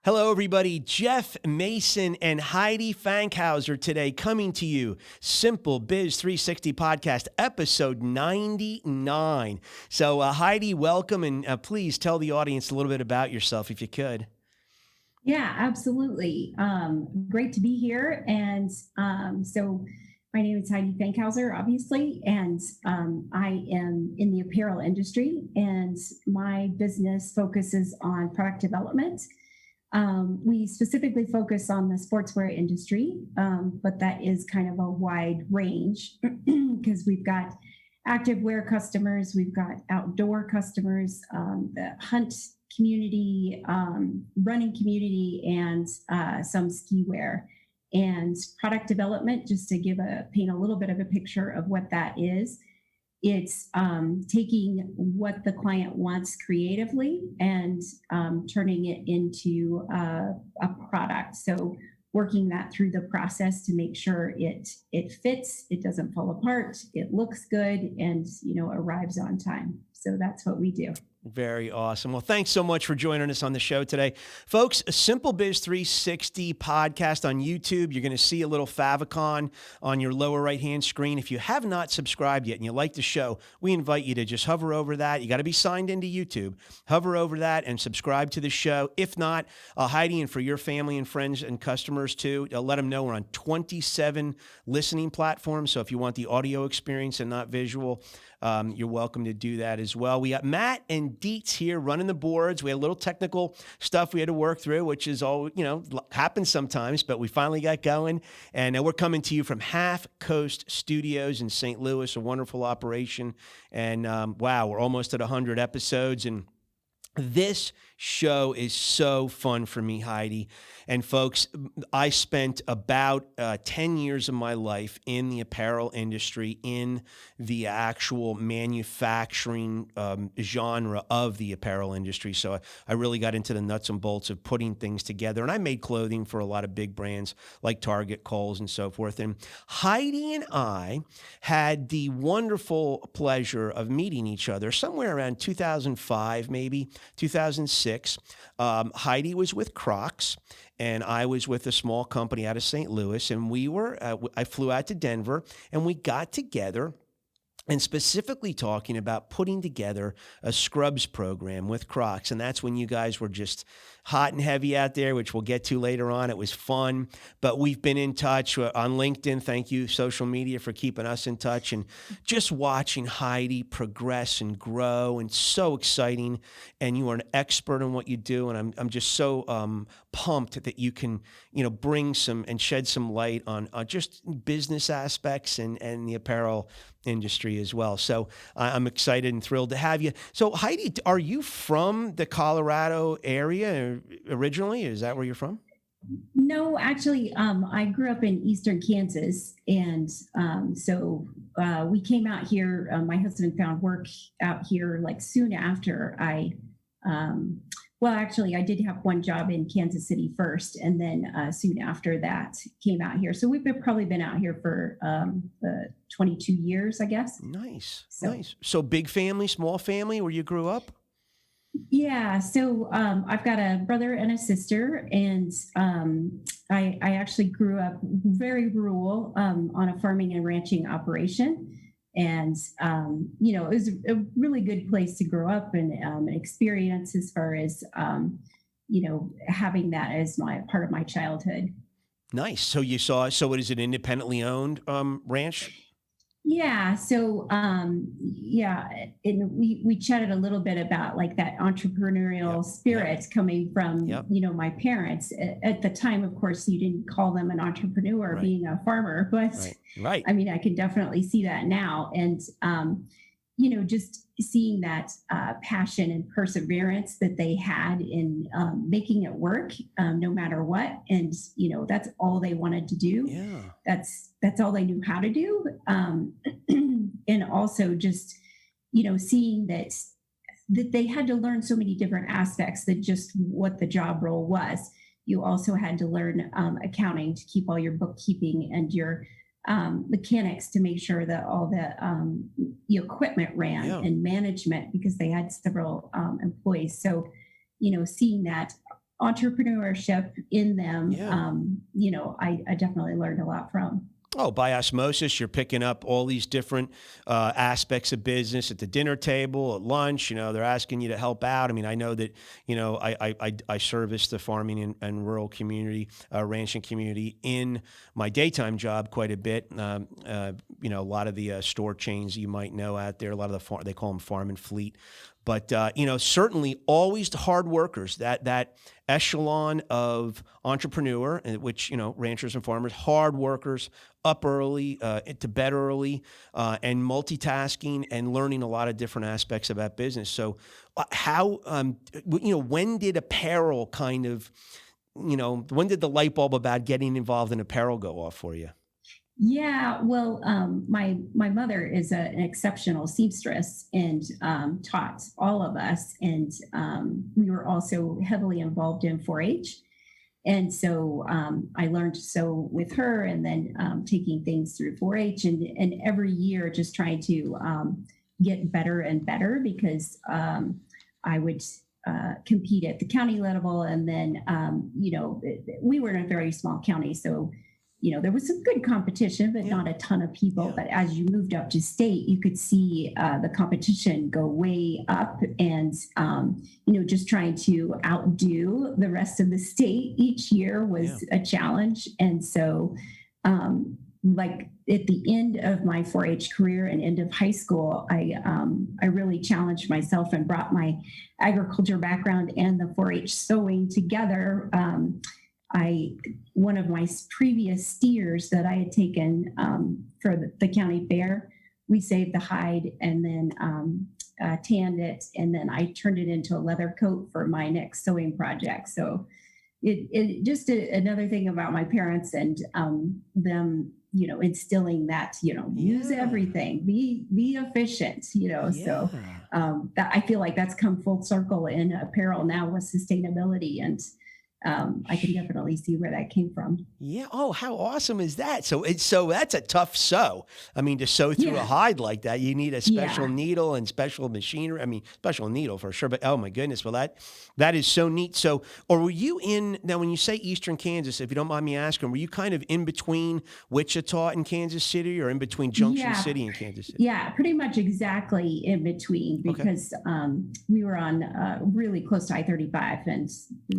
Hello, everybody. Jeff Mason and Hidi Fankhauser today coming to you. Simple Biz 360 podcast, episode 99. So, Hidi, welcome, and please tell the audience a little bit about yourself, if you could. Yeah, absolutely. Great to be here. And so my name is Hidi Fankhauser, obviously, and I am in the apparel industry, and my business focuses on product development. We specifically focus on the sportswear industry, but that is kind of a wide range because we've got activewear customers, we've got outdoor customers, the hunt community, running community, and some ski wear. And product development, just to paint a little bit of a picture of what that is, it's taking what the client wants creatively and turning it into a product. So working that through the process to make sure it fits, it doesn't fall apart, it looks good, and arrives on time. So that's what we do. Very awesome. Well, thanks so much for joining us on the show today. Folks, a SimpleBiz360 podcast on YouTube. You're going to see a little favicon on your lower right-hand screen. If you have not subscribed yet and you like the show, we invite you to just hover over that. You got to be signed into YouTube. Hover over that and subscribe to the show. If not, Hidi, and for your family and friends and customers too, let them know we're on 27 listening platforms. So if you want the audio experience and not visual, you're welcome to do that as well. We got Matt and Dietz here running the boards. We had a little technical stuff we had to work through, which is all, happens sometimes, but we finally got going. And we're coming to you from Half Coast Studios in St. Louis, a wonderful operation. And wow, we're almost at 100 episodes. And this show is so fun for me, Hidi. And folks, I spent about 10 years of my life in the apparel industry, in the actual manufacturing genre of the apparel industry. So I really got into the nuts and bolts of putting things together. And I made clothing for a lot of big brands like Target, Kohl's, and so forth. And Hidi and I had the wonderful pleasure of meeting each other somewhere around 2005, maybe 2006. Hidi was with Crocs, and I was with a small company out of St. Louis, and I flew out to Denver, and we got together and specifically talking about putting together a scrubs program with Crocs. And that's when you guys were just hot and heavy out there, which we'll get to later on. It was fun, but we've been in touch on LinkedIn. Thank you, social media, for keeping us in touch, and just watching Hidi progress and grow, and so exciting. And you are an expert in what you do. And I'm just so pumped that you can, bring some and shed some light on just business aspects and the apparel industry as well. So I'm excited and thrilled to have you. So Hidi, are you from the Colorado area originally? Is that where you're from? No, actually, I grew up in Eastern Kansas. And so we came out here. My husband found work out here like soon after I did have one job in Kansas City first, and then soon after that came out here. So we've probably been out here for 22 years, I guess. Nice. So big family, small family, where you grew up? Yeah. So I've got a brother and a sister, and I actually grew up very rural on a farming and ranching operation. And, it was a really good place to grow up and an experience as far as, having that as part of my childhood. Nice. So what is it, independently owned ranch? Yeah. So, and we chatted a little bit about like that entrepreneurial spirit coming from, my parents. At the time, of course, you didn't call them an entrepreneur, being a farmer, but right. I mean, I can definitely see that now. And, just seeing that passion and perseverance that they had in making it work, no matter what. And, that's all they wanted to do. Yeah. That's all they knew how to do. And also just, seeing that they had to learn so many different aspects than just what the job role was. You also had to learn accounting to keep all your bookkeeping and your mechanics to make sure that all the equipment ran, and management, because they had several employees. So, seeing that entrepreneurship in them, Yeah. I definitely learned a lot from. Oh, by osmosis, you're picking up all these different aspects of business at the dinner table, at lunch. They're asking you to help out. I mean, I know that, I service the farming and rural community, ranching community in my daytime job quite a bit. A lot of the store chains you might know out there, a lot of they call them farm and fleet. But, certainly always the hard workers, that echelon of entrepreneur, which, ranchers and farmers, hard workers, up early, to bed early, and multitasking and learning a lot of different aspects of that business. So when did apparel kind of, when did the light bulb about getting involved in apparel go off for you? Yeah, well, my mother is an exceptional seamstress and taught all of us, and we were also heavily involved in 4-H. And so I learned to sew with her, and then taking things through 4-H, and every year just trying to get better and better, because I would compete at the county level, and then we were in a very small county, so there was some good competition, but not a ton of people. Yeah. But as you moved up to state, you could see the competition go way up, and just trying to outdo the rest of the state each year was a challenge. And so, like at the end of my 4-H career and end of high school, I really challenged myself and brought my agriculture background and the 4-H sewing together. One of my previous steers that I had taken for the county fair, we saved the hide and then tanned it, and then I turned it into a leather coat for my next sewing project. So it just another thing about my parents and them, instilling that, use everything, be efficient, so that I feel like that's come full circle in apparel now with sustainability, and I can definitely see where that came from. Yeah. Oh, how awesome is that? So that's a tough sew. I mean, to sew through a hide like that, you need a special needle and special machinery. I mean, special needle for sure. But oh my goodness, well that is so neat. So, or were you now when you say Eastern Kansas, if you don't mind me asking, were you kind of in between Wichita and Kansas City, or in between Junction City and Kansas City? Yeah, pretty much exactly in between, because we were on really close to I-35, and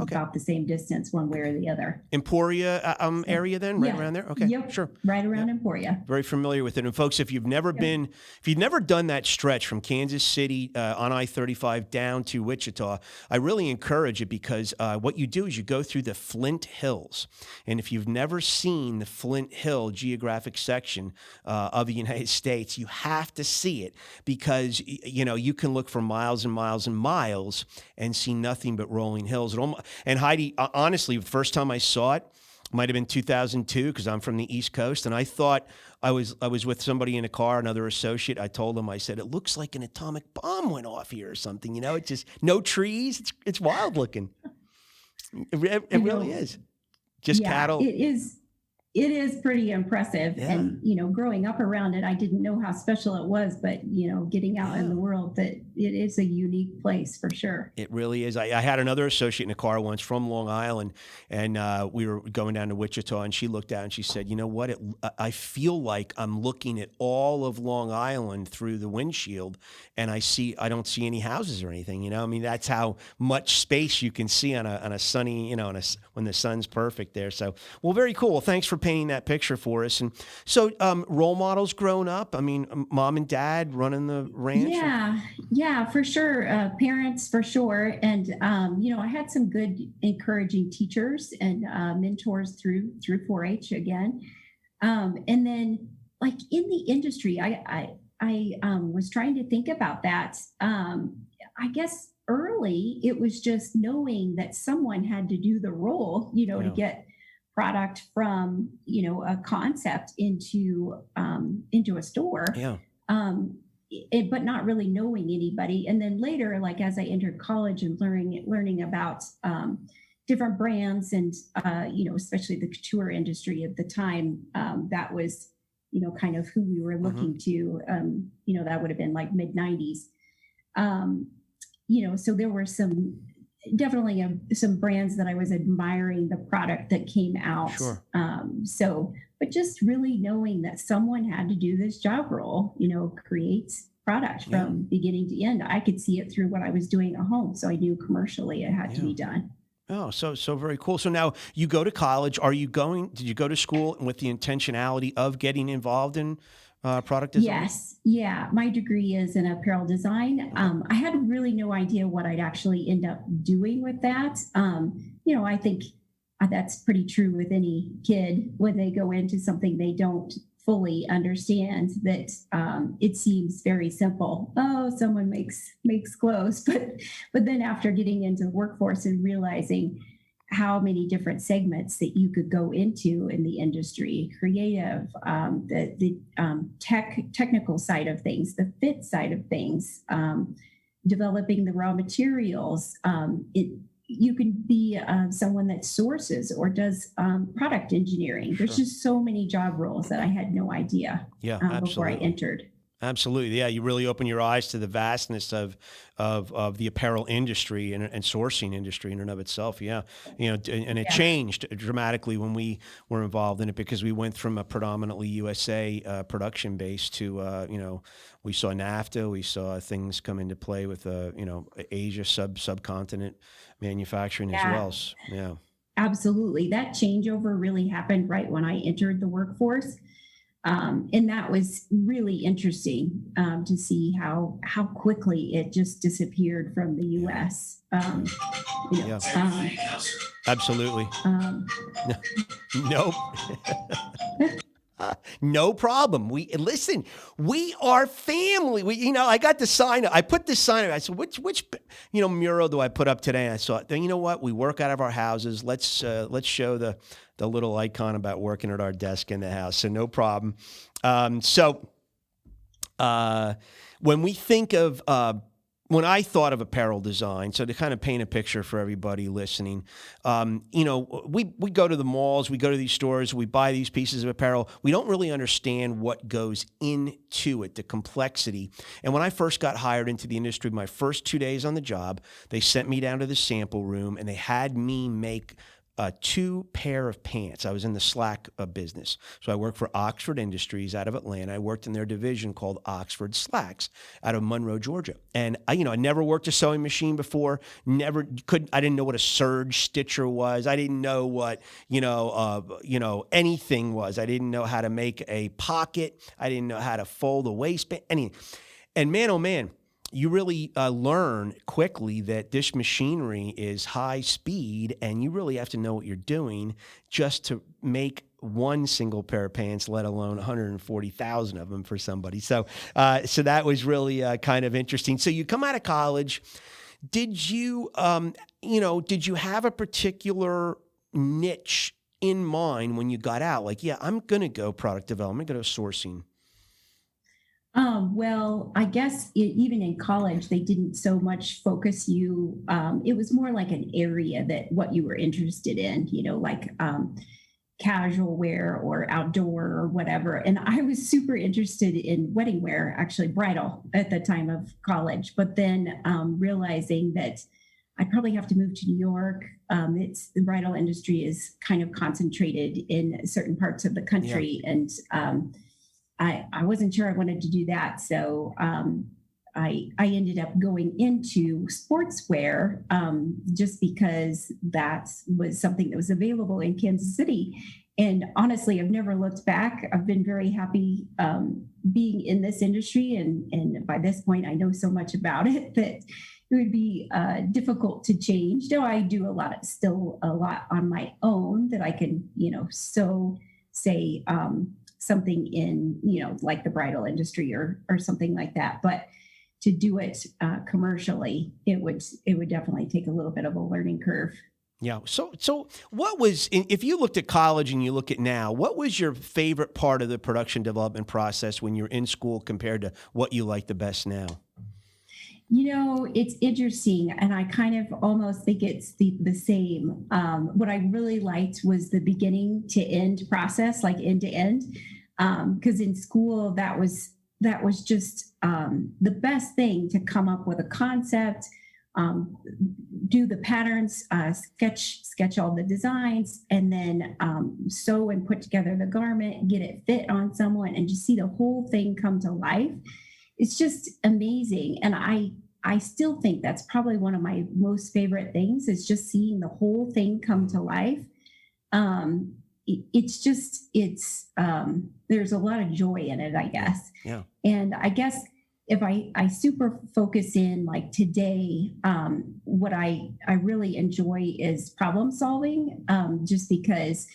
about the same distance one way or the other. Emporia area then, right around there? Okay, sure. Right around Emporia. Very familiar with it. And folks, if you've never done that stretch from Kansas City on I-35 down to Wichita, I really encourage it, because what you do is you go through the Flint Hills. And if you've never seen the Flint Hill geographic section of the United States, you have to see it, because you can look for miles and miles and miles and see nothing but rolling hills. And Heidi, honestly, the first time I saw it might have been 2002, because I'm from the East Coast, and I thought I was with somebody in a car, another associate. I told him, I said, it looks like an atomic bomb went off here or something. It's just no trees. It's wild looking. It really is. Just cattle. It is pretty impressive. Yeah. And, growing up around it, I didn't know how special it was, but, getting out in the world, that it is a unique place for sure. It really is. I had another associate in a car once from Long Island, and we were going down to Wichita, and she looked out and she said, you know what? I feel like I'm looking at all of Long Island through the windshield, and I don't see any houses or anything, I mean, that's how much space you can see on a sunny, when the sun's perfect there. So, well, very cool. Well, thanks for painting that picture for us. And so role models growing up, I mean, mom and dad running the ranch? Yeah, for sure. Parents for sure. And, I had some good encouraging teachers and mentors through 4-H again. And then like in the industry, I was trying to think about that. I guess early it was just knowing that someone had to do the role, to get product from a concept into a store, but not really knowing anybody. And then later, like as I entered college and learning about different brands and especially the couture industry at the time, that was kind of who we were looking to. That would have been like mid 90s. So there were some definitely some brands that I was admiring the product that came out. Sure. But just really knowing that someone had to do this job role, create product from beginning to end. I could see it through what I was doing at home. So I knew commercially it had to be done. Oh, so very cool. So now you go to college. Did you go to school with the intentionality of getting involved in product design? Yes. Yeah. My degree is in apparel design. I had really no idea what I'd actually end up doing with that. I think that's pretty true with any kid when they go into something they don't fully understand, that it seems very simple. Oh, someone makes clothes. But then after getting into the workforce and realizing how many different segments that you could go into in the industry, creative, the technical side of things, the fit side of things, developing the raw materials. You can be someone that sources or does product engineering. There's just so many job roles that I had no idea before I entered. Absolutely. Yeah. You really open your eyes to the vastness of the apparel industry and sourcing industry in and of itself. Yeah. And it changed dramatically when we were involved in it, because we went from a predominantly USA production base to, we saw NAFTA, we saw things come into play with, Asia subcontinent manufacturing as well. Yeah. Absolutely. That changeover really happened right when I entered the workforce. And that was really interesting to see how quickly it just disappeared from the U.S. Absolutely. Nope. No problem. We are family. I got the sign. I put this sign up. I said, which mural do I put up today? And I thought, you know what? We work out of our houses. Let's show the little icon about working at our desk in the house. So no problem. When we think of, when I thought of apparel design, so to kind of paint a picture for everybody listening, we go to the malls, we go to these stores, we buy these pieces of apparel. We don't really understand what goes into it, the complexity. And when I first got hired into the industry, my first 2 days on the job, they sent me down to the sample room and they had me make 2 pair of pants. I was in the slack business. So I worked for Oxford Industries out of Atlanta. I worked in their division called Oxford Slacks out of Monroe, Georgia. And I never worked a sewing machine before. I didn't know what a surge stitcher was. I didn't know what, anything was. I didn't know how to make a pocket. I didn't know how to fold a waistband, anything. And man, oh man, you really learn quickly that this machinery is high speed, and you really have to know what you're doing just to make one single pair of pants, let alone 140,000 of them for somebody. So that was really kind of interesting. So you come out of college. Did you have a particular niche in mind when you got out? Like, I'm going to go product development, go to sourcing. Well, I guess even in college, they didn't so much focus you. It was more like an area that what you were interested in, like casual wear or outdoor or whatever. And I was super interested in wedding wear, actually bridal at the time of college, but then realizing that I'd probably have to move to New York. The bridal industry is kind of concentrated in certain parts of the country. Yeah. And I wasn't sure I wanted to do that. So I ended up going into sportswear just because that was something that was available in Kansas City. And honestly, I've never looked back. I've been very happy being in this industry. And by this point, I know so much about it that it would be difficult to change. Though I do still a lot on my own that I can, say something in, like the bridal industry or something like that. But to do it commercially, it would definitely take a little bit of a learning curve. Yeah. So what was, if you looked at college and you look at now, what was your favorite part of the production development process when you're in school compared to what you like the best now? It's interesting, and I kind of almost think it's the same. What I really liked was the beginning to end process, like end to end, because in school that was just the best thing, to come up with a concept, do the patterns, sketch all the designs, and then sew and put together the garment, get it fit on someone, and just see the whole thing come to life. It's just amazing. And I still think that's probably one of my most favorite things, is just seeing the whole thing come to life. There's a lot of joy in it, I guess. Yeah. And I guess if I super focus in, like today, what I really enjoy is problem solving, just because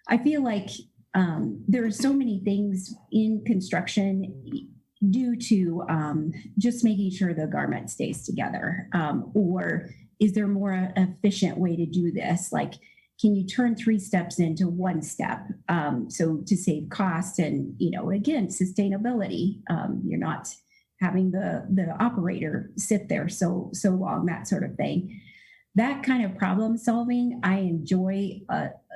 I feel like there are so many things in construction due to just making sure the garment stays together, or is there more efficient way to do this? Like, can you turn 3 steps into 1 step? So to save cost and, again, sustainability, you're not having the operator sit there so long, that sort of thing. That kind of problem solving, I enjoy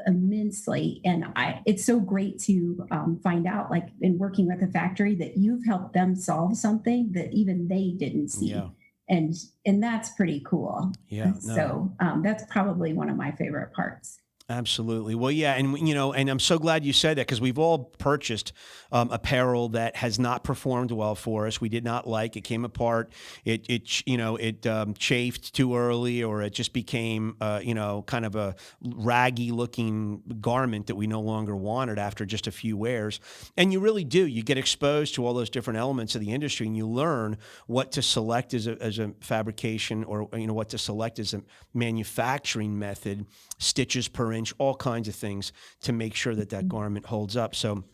immensely. And it's so great to find out, like in working with a factory, that you've helped them solve something that even they didn't see. Yeah. And that's pretty cool. Yeah. No. So that's probably one of my favorite parts. Absolutely. Well, yeah. And, and I'm so glad you said that, because we've all purchased apparel that has not performed well for us. We did not like it. Came apart. It chafed too early, or it just became, kind of a raggy looking garment that we no longer wanted after just a few wears. And you really do. You get exposed to all those different elements of the industry, and you learn what to select as a fabrication, or, what to select as a manufacturing method, stitches per inch, all kinds of things to make sure that garment holds up. So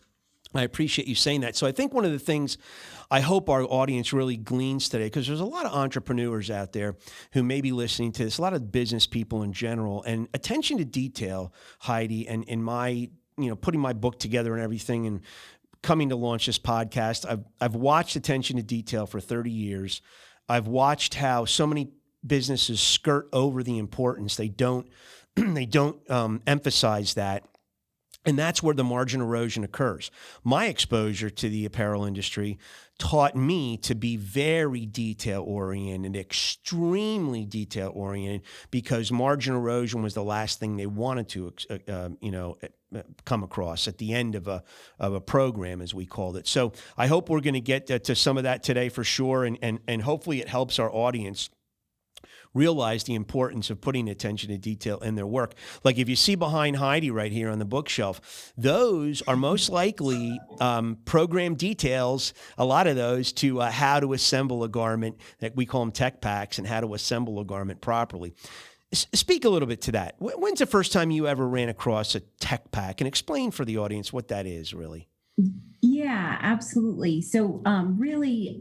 I appreciate you saying that. So I think one of the things I hope our audience really gleans today, because there's a lot of entrepreneurs out there who may be listening to this, a lot of business people in general, and attention to detail, Hidi, and in my, putting my book together and everything, and coming to launch this podcast, I've watched attention to detail for 30 years. I've watched how so many businesses skirt over the importance. They don't emphasize that. And that's where the margin erosion occurs. My exposure to the apparel industry taught me to be very detail-oriented, extremely detail-oriented, because margin erosion was the last thing they wanted to, come across at the end of a program, as we called it. So I hope we're going to get to some of that today for sure, and hopefully it helps our audience realize the importance of putting attention to detail in their work. Like if you see behind Hidi right here on the bookshelf, those are most likely program details, a lot of those, to how to assemble a garment, that we call them Techpacks, and how to assemble a garment properly. Speak a little bit to that. When's the first time you ever ran across a Techpack? And explain for the audience what that is, really. Yeah, absolutely. So really,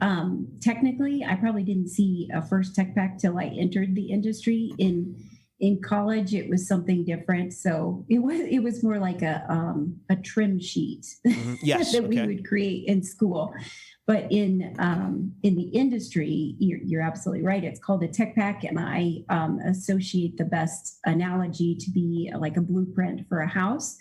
technically, I probably didn't see a first Techpack till I entered the industry. In college, it was something different. So it was more like a trim sheet Yes, that we would create in school. But in the industry, you're absolutely right. It's called a Techpack, and I associate the best analogy to be like a blueprint for a house.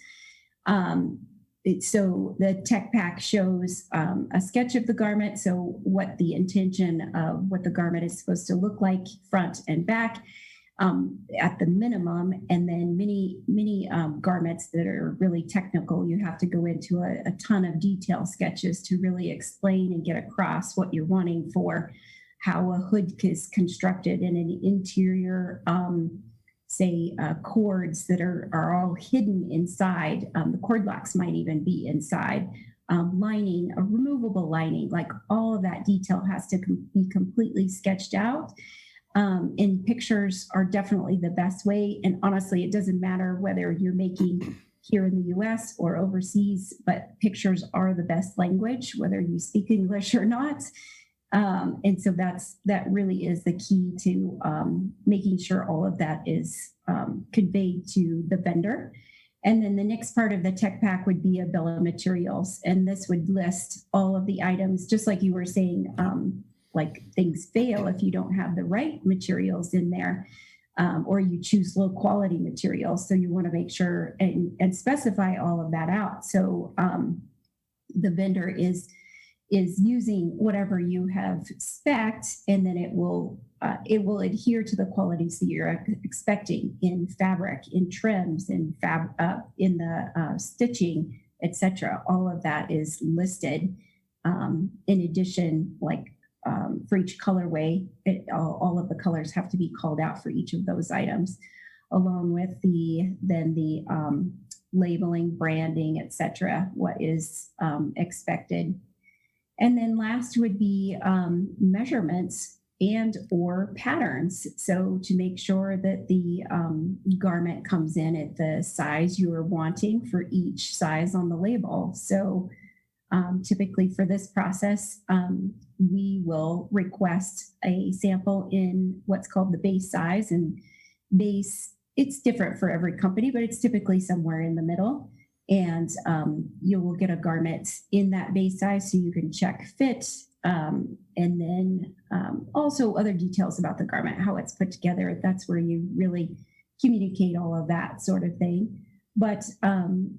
So the Techpack shows a sketch of the garment, so what the intention of what the garment is supposed to look like, front and back, at the minimum, and then many garments that are really technical, you have to go into a ton of detail sketches to really explain and get across what you're wanting for how a hood is constructed in an interior, cords that are all hidden inside. The cord locks might even be inside. Lining, a removable lining, like all of that detail has to be completely sketched out. And pictures are definitely the best way. And honestly, it doesn't matter whether you're making here in the US or overseas, but pictures are the best language, whether you speak English or not. And so that really is the key to making sure all of that is conveyed to the vendor. And then the next part of the Techpack would be a bill of materials. And this would list all of the items, just like you were saying, like things fail if you don't have the right materials in there, or you choose low quality materials. So you want to make sure and specify all of that out. So the vendor is using whatever you have spec'd, and then it will it will adhere to the qualities that you're expecting in fabric, in trims, in the stitching, etc. All of that is listed. In addition, for each colorway, all of the colors have to be called out for each of those items, along with the labeling, branding, etc. What is expected. And then last would be measurements and or patterns. So to make sure that the garment comes in at the size you are wanting for each size on the label. So typically for this process, we will request a sample in what's called the base size, and base, it's different for every company, but it's typically somewhere in the middle. And you will get a garment in that base size so you can check fit, and then also other details about the garment, how it's put together. That's where you really communicate all of that sort of thing. But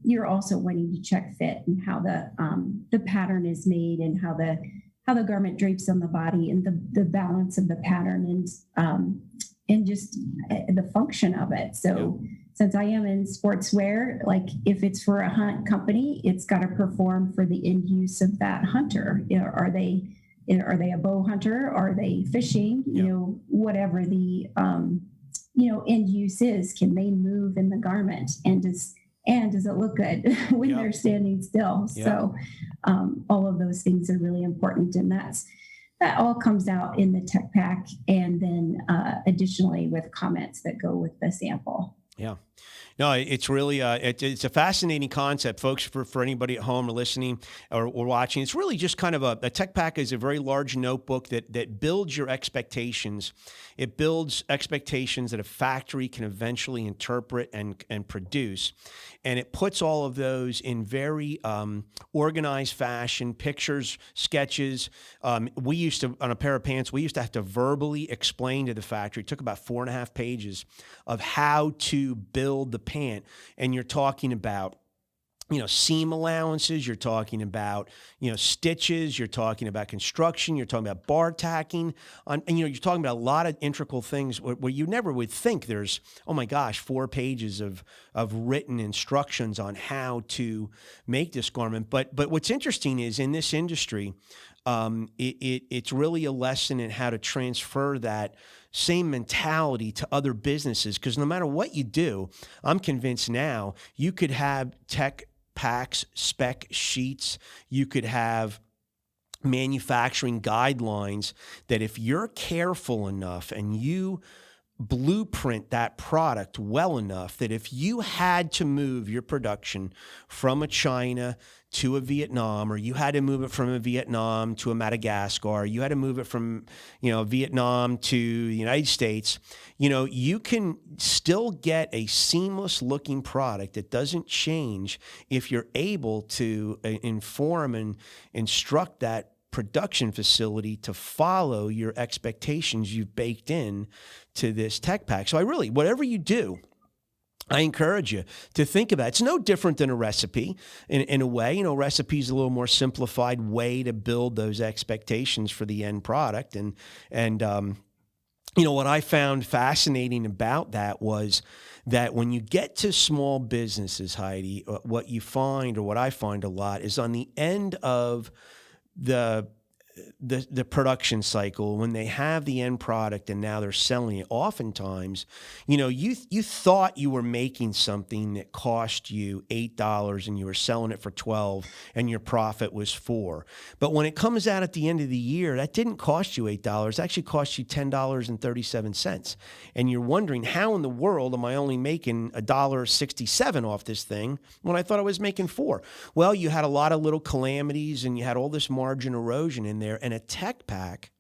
you're also wanting to check fit and how the pattern is made, and how the garment drapes on the body, and the balance of the pattern, and just the function of it. So since I am in sportswear, like if it's for a hunt company, it's got to perform for the end use of that hunter. Are they a bow hunter? Are they fishing? Whatever the end use is, can they move in the garment, and does it look good when they're standing still? So all of those things are really important, and that all comes out in the Techpack, and then additionally with comments that go with the sample. Yeah. No, it's really it's a fascinating concept, folks. For anybody at home or listening or watching, it's really just kind of a Techpack is a very large notebook that builds your expectations. It builds expectations that a factory can eventually interpret and produce, and it puts all of those in very organized fashion, pictures, sketches. We used to, on a pair of pants, we used to have to verbally explain to the factory. It took about 4.5 pages of how to build the pant, and you're talking about seam allowances, you're talking about stitches, you're talking about construction, you're talking about bar tacking, and you're talking about a lot of integral things where you never would think there's 4 pages of written instructions on how to make this garment. But what's interesting is in this industry, it's really a lesson in how to transfer that same mentality to other businesses, because no matter what you do, I'm convinced now you could have Techpacks, spec sheets, you could have manufacturing guidelines that if you're careful enough and you blueprint that product well enough, that if you had to move your production from a China to a Vietnam, or you had to move it from a Vietnam to a Madagascar, you had to move it from, Vietnam to the United States, you can still get a seamless looking product that doesn't change if you're able to inform and instruct that production facility to follow your expectations you've baked in to this Techpack. So whatever you do, I encourage you to think about it. It's no different than a recipe in a way. Recipe is a little more simplified way to build those expectations for the end product. And what I found fascinating about that was that when you get to small businesses, Heidi, what you find, or what I find a lot, is on the end of the production cycle, when they have the end product and now they're selling it, oftentimes, you thought you were making something that cost you $8 and you were selling it for $12 and your profit was $4. But when it comes out at the end of the year, that didn't cost you $8. It actually cost you $10.37. And you're wondering, how in the world am I only making $1.67 off this thing when I thought I was making $4? Well, you had a lot of little calamities and you had all this margin erosion in there. And a Techpack,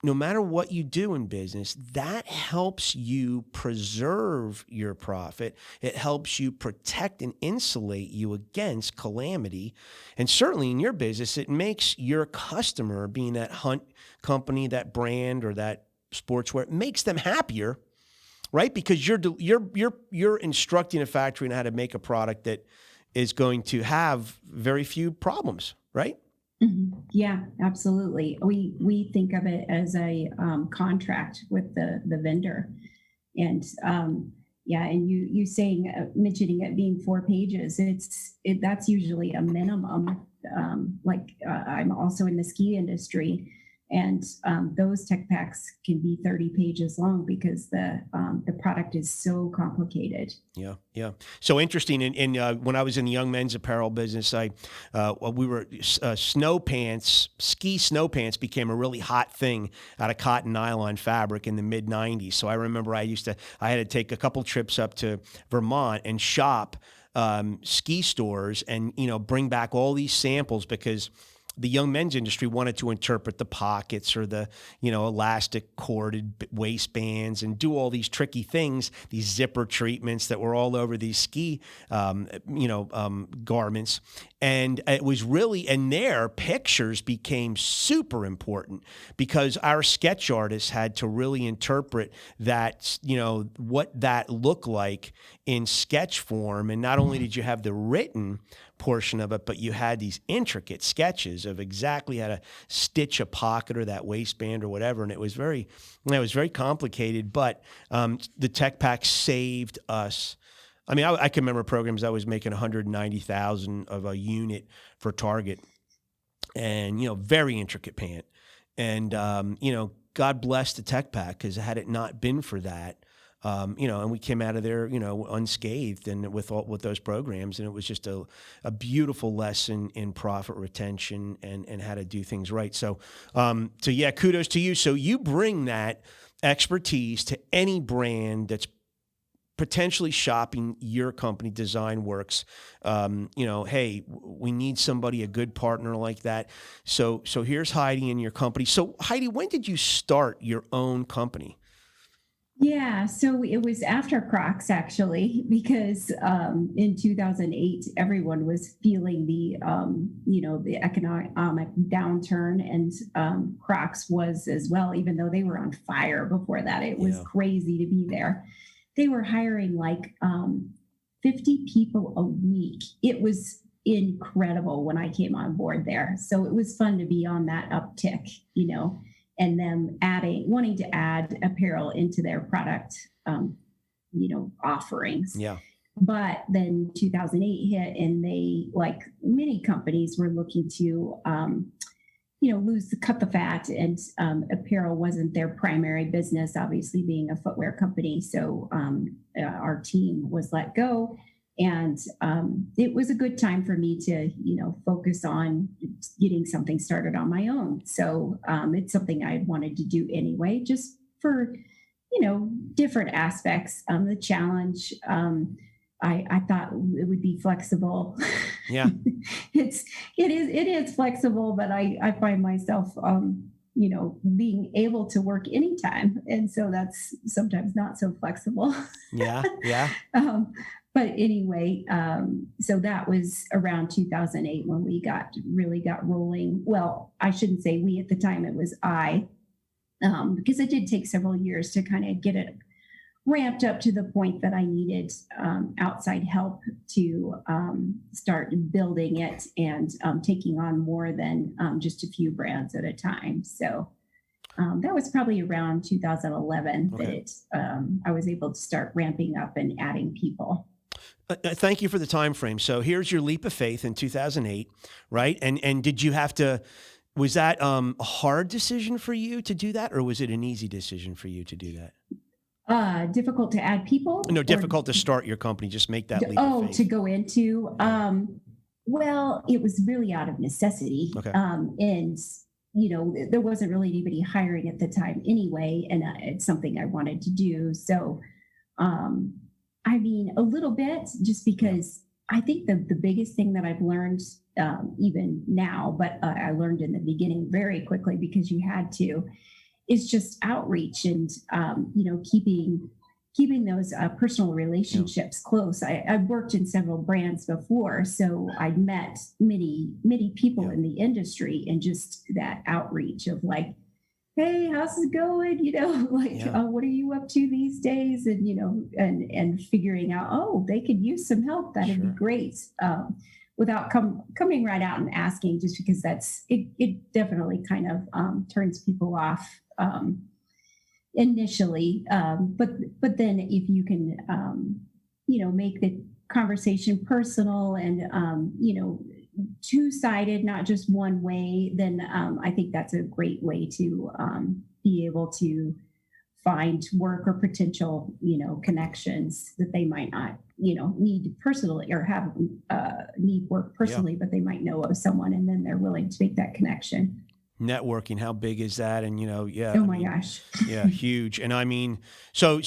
no matter what you do in business, that helps you preserve your profit. It helps you protect and insulate you against calamity. And certainly in your business, it makes your customer, being that hunt company, that brand, or that sportswear, it makes them happier, right? Because you're instructing a factory on how to make a product that is going to have very few problems, right? Yeah, absolutely. We think of it as a contract with the vendor, and yeah, and you saying mentioning it being 4 pages, that's usually a minimum. I'm also in the ski industry, and those tech packs can be 30 pages long because the product is so complicated. Yeah, yeah. So interesting. When I was in the young men's apparel business, we were snow pants. Ski snow pants became a really hot thing out of cotton nylon fabric in the mid '90s. So I remember I had to take a couple trips up to Vermont and shop ski stores and bring back all these samples because the young men's industry wanted to interpret the pockets or the, elastic corded waistbands and do all these tricky things, these zipper treatments that were all over these ski, garments. And it was really, and their pictures became super important because our sketch artists had to really interpret that, what that looked like in sketch form. And not only did you have the written portion of it, but you had these intricate sketches of exactly how to stitch a pocket or that waistband or whatever. And it was very complicated, but the Techpack saved us. I mean, I can remember programs I was making 190,000 of a unit for Target, and very intricate pant, and God bless the Techpack, because had it not been for that, and we came out of there, unscathed, and with those programs, and it was just a beautiful lesson in profit retention and how to do things right. So yeah, kudos to you. So you bring that expertise to any brand that's potentially shopping your company, Design Works. Hey, we need somebody, a good partner like that. So here's Hidi and your company. So Hidi, when did you start your own company? Yeah, so it was after Crocs, actually, because in 2008 everyone was feeling the economic downturn, and Crocs was as well. Even though they were on fire before that, it was crazy to be there. They were hiring like 50 people a week. It was incredible when I came on board there. So it was fun to be on that uptick, and them wanting to add apparel into their product, offerings. Yeah. But then 2008 hit, and they, like many companies, were looking to, cut the fat, and apparel wasn't their primary business, obviously being a footwear company. So our team was let go. And it was a good time for me to, focus on getting something started on my own. So it's something I wanted to do anyway, just for, different aspects. The challenge, I thought it would be flexible. Yeah, it is flexible, but I find myself, being able to work anytime, and so that's sometimes not so flexible. Yeah. But anyway, so that was around 2008 when we really got rolling. Well, I shouldn't say we at the time; it was I, because it did take several years to kind of get it ramped up to the point that I needed outside help to start building it and taking on more than just a few brands at a time. So that was probably around 2011 that I was able to start ramping up and adding people. Thank you for the time frame. So here's your leap of faith in 2008, right? And did you have to? Was that a hard decision for you to do that, or was it an easy decision for you to do that? Difficult to add people? No, difficult to start your company. Just make that leap of faith. To go into. Well, it was really out of necessity. Okay. And there wasn't really anybody hiring at the time anyway, and it's something I wanted to do. So, a little bit, just because I think the biggest thing that I've learned, even now, but I learned in the beginning very quickly because you had to, is just outreach and, keeping those personal relationships close. I've worked in several brands before, so I'd met many people in the industry, and just that outreach of like, hey, how's it going? What are you up to these days? And, and figuring out, they could use some help. That'd be great. without coming right out and asking, just because it definitely kind of turns people off initially. But then if you can, make the conversation personal and, two-sided, not just one way, then I think that's a great way to be able to find work or potential, connections that they might not, need personally or have need work personally, but they might know of someone, and then they're willing to make that connection. Networking, how big is that? And, Oh my gosh. Yeah, huge. And I mean, so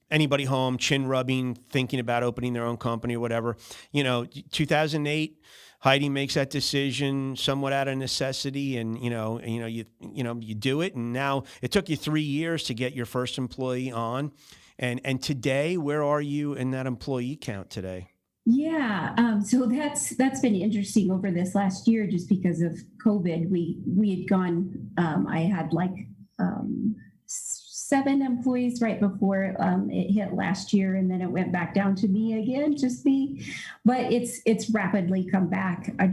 anybody home, chin rubbing, thinking about opening their own company or whatever, 2008, Heidi makes that decision somewhat out of necessity, and you do it. And now it took you 3 years to get your first employee on, and today, where are you in that employee count today? Yeah, so that's been interesting over this last year, just because of COVID. We had gone. I had like 7 employees right before it hit last year, and then it went back down to me again, just me. But it's rapidly come back. I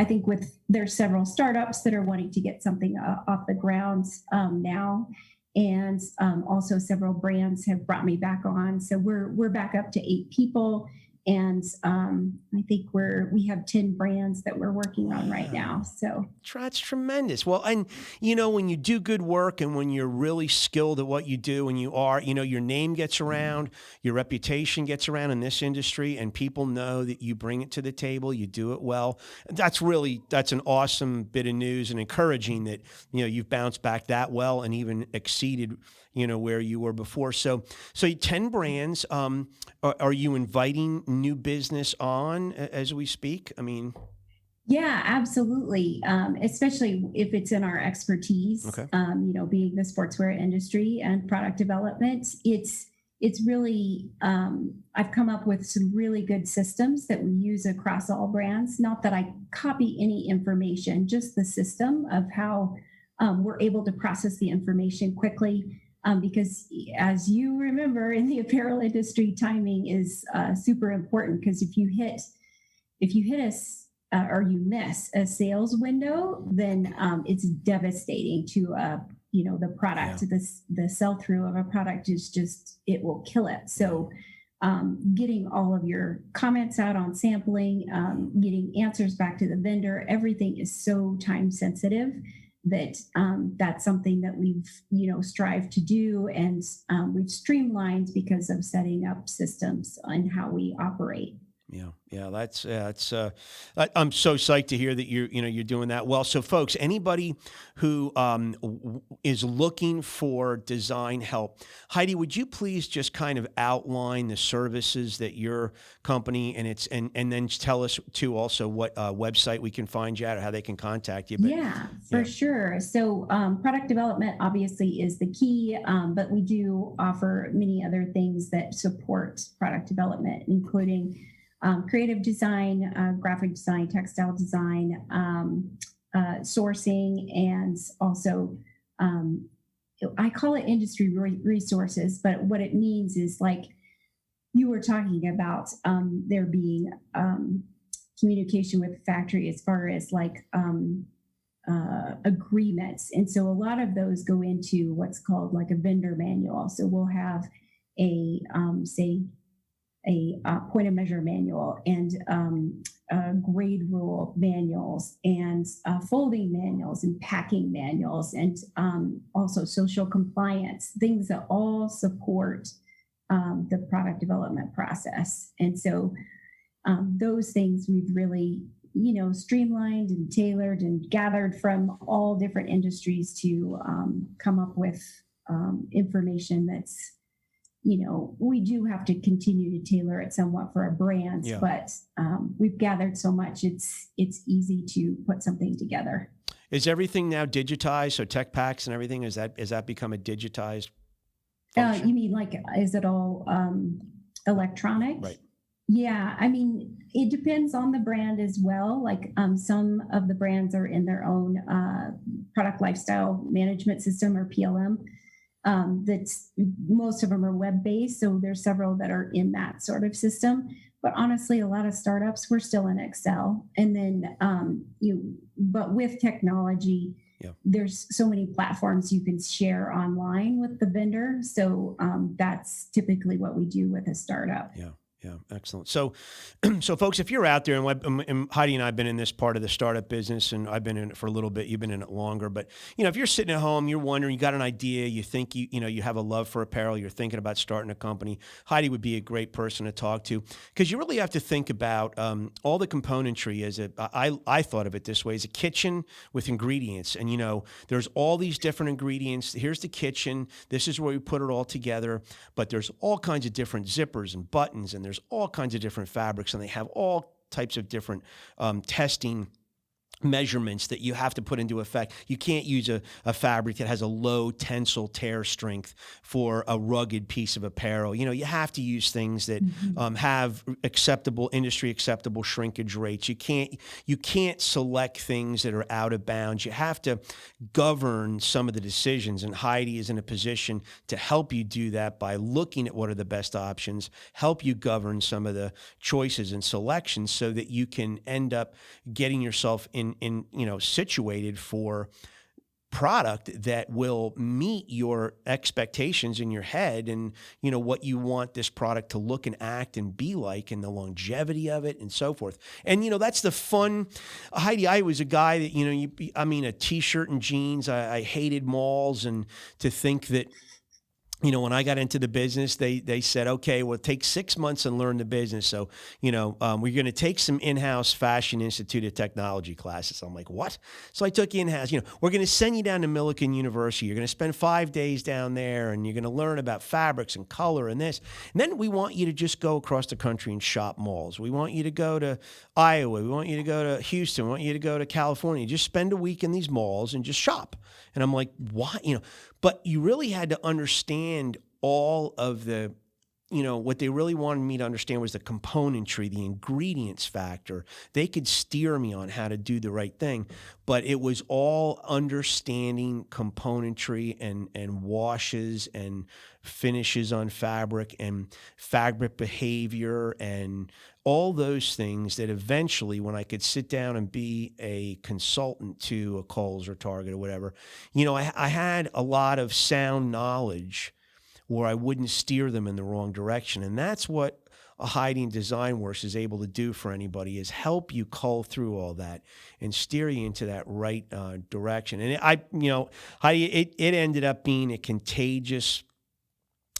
think there's several startups that are wanting to get something off the ground now. And also several brands have brought me back on. So we're back up to 8 people. And I think we have 10 brands that we're working on right now. So that's tremendous. Well, and when you do good work and when you're really skilled at what you do, and you are, your name gets around, your reputation gets around in this industry, and people know that you bring it to the table, you do it well. That's an awesome bit of news, and encouraging that, you've bounced back that well and even exceeded, where you were before. So 10 brands, are you inviting new business on as we speak? I mean, yeah, absolutely. Especially if it's in our expertise. Okay. Being the sportswear industry and product development, it's really, I've come up with some really good systems that we use across all brands. Not that I copy any information, just the system of how we're able to process the information quickly. Because as you remember, in the apparel industry, timing is super important, because if you hit or you miss a sales window, then it's devastating to the product. Yeah. The sell-through of a product is just, it will kill it. So getting all of your comments out on sampling, getting answers back to the vendor, everything is so time sensitive that that's something that we've strived to do, and we've streamlined because of setting up systems and how we operate. Yeah, that's I'm so psyched to hear that you're doing that well. So, folks, anybody who is looking for design help, Heidi, would you please just kind of outline the services that your company and then tell us too also what website we can find you at, or how they can contact you. Yeah, for sure. So, product development obviously is the key, but we do offer many other things that support product development, including creative design, graphic design, textile design, sourcing, and also I call it industry resources, but what it means is, like you were talking about, there being communication with the factory as far as like agreements. And so a lot of those go into what's called like a vendor manual. So we'll have a point of measure manual, and grade rule manuals, and folding manuals, and packing manuals, and also social compliance, things that all support the product development process. And so those things we've really streamlined and tailored and gathered from all different industries to come up with information that's, we do have to continue to tailor it somewhat for our brands, but we've gathered so much, it's easy to put something together. Is everything now digitized? So Techpacks and everything, is that become a digitized function? You mean like, is it all electronic? Right. Yeah, I mean, it depends on the brand as well. Like some of the brands are in their own product lifestyle management system, or PLM. That's most of them are web-based, so there's several that are in that sort of system. But honestly, a lot of startups, we're still in Excel. And then but with technology, Yeah. there's so many platforms you can share online with the vendor. So that's typically what we do with a startup. Yeah. Yeah, excellent. So, so folks, if you're out there, and Heidi and I have been in this part of the startup business, and I've been in it for a little bit. You've been in it longer, but if you're sitting at home, you're wondering, you got an idea, you think you have a love for apparel, you're thinking about starting a company. Heidi would be a great person to talk to, because you really have to think about all the componentry. I thought of it this way: as a kitchen with ingredients, and there's all these different ingredients. Here's the kitchen. This is where we put it all together. But there's all kinds of different zippers and buttons, and there's all kinds of different fabrics, and they have all types of different testing measurements that you have to put into effect. You can't use a fabric that has a low tensile tear strength for a rugged piece of apparel. You have to use things that have industry acceptable shrinkage rates. You can't select things that are out of bounds. You have to govern some of the decisions, and Heidi is in a position to help you do that by looking at what are the best options, help you govern some of the choices and selections so that you can end up getting yourself in situated for product that will meet your expectations in your head, and what you want this product to look and act and be like, and the longevity of it and so forth. And that's the fun. Heidi, I was a guy that a t-shirt and jeans. I hated malls, and to think that when I got into the business, they said, okay, well, take 6 months and learn the business. So, we're going to take some in-house Fashion Institute of Technology classes. I'm like, what? So I took in-house, we're going to send you down to Millikan University. You're going to spend 5 days down there, and you're going to learn about fabrics and color and this. And then we want you to just go across the country and shop malls. We want you to go to Iowa. We want you to go to Houston. We want you to go to California. Just spend a week in these malls and just shop. And I'm like, why? But you really had to understand all of the, what they really wanted me to understand was the componentry, the ingredients factor. They could steer me on how to do the right thing, but it was all understanding componentry and washes and finishes on fabric and fabric behavior and all those things that eventually, when I could sit down and be a consultant to a Kohl's or Target or whatever, I had a lot of sound knowledge where I wouldn't steer them in the wrong direction. And that's what a Hiding Design Works is able to do for anybody, is help you cull through all that and steer you into that right direction. And it ended up being a contagious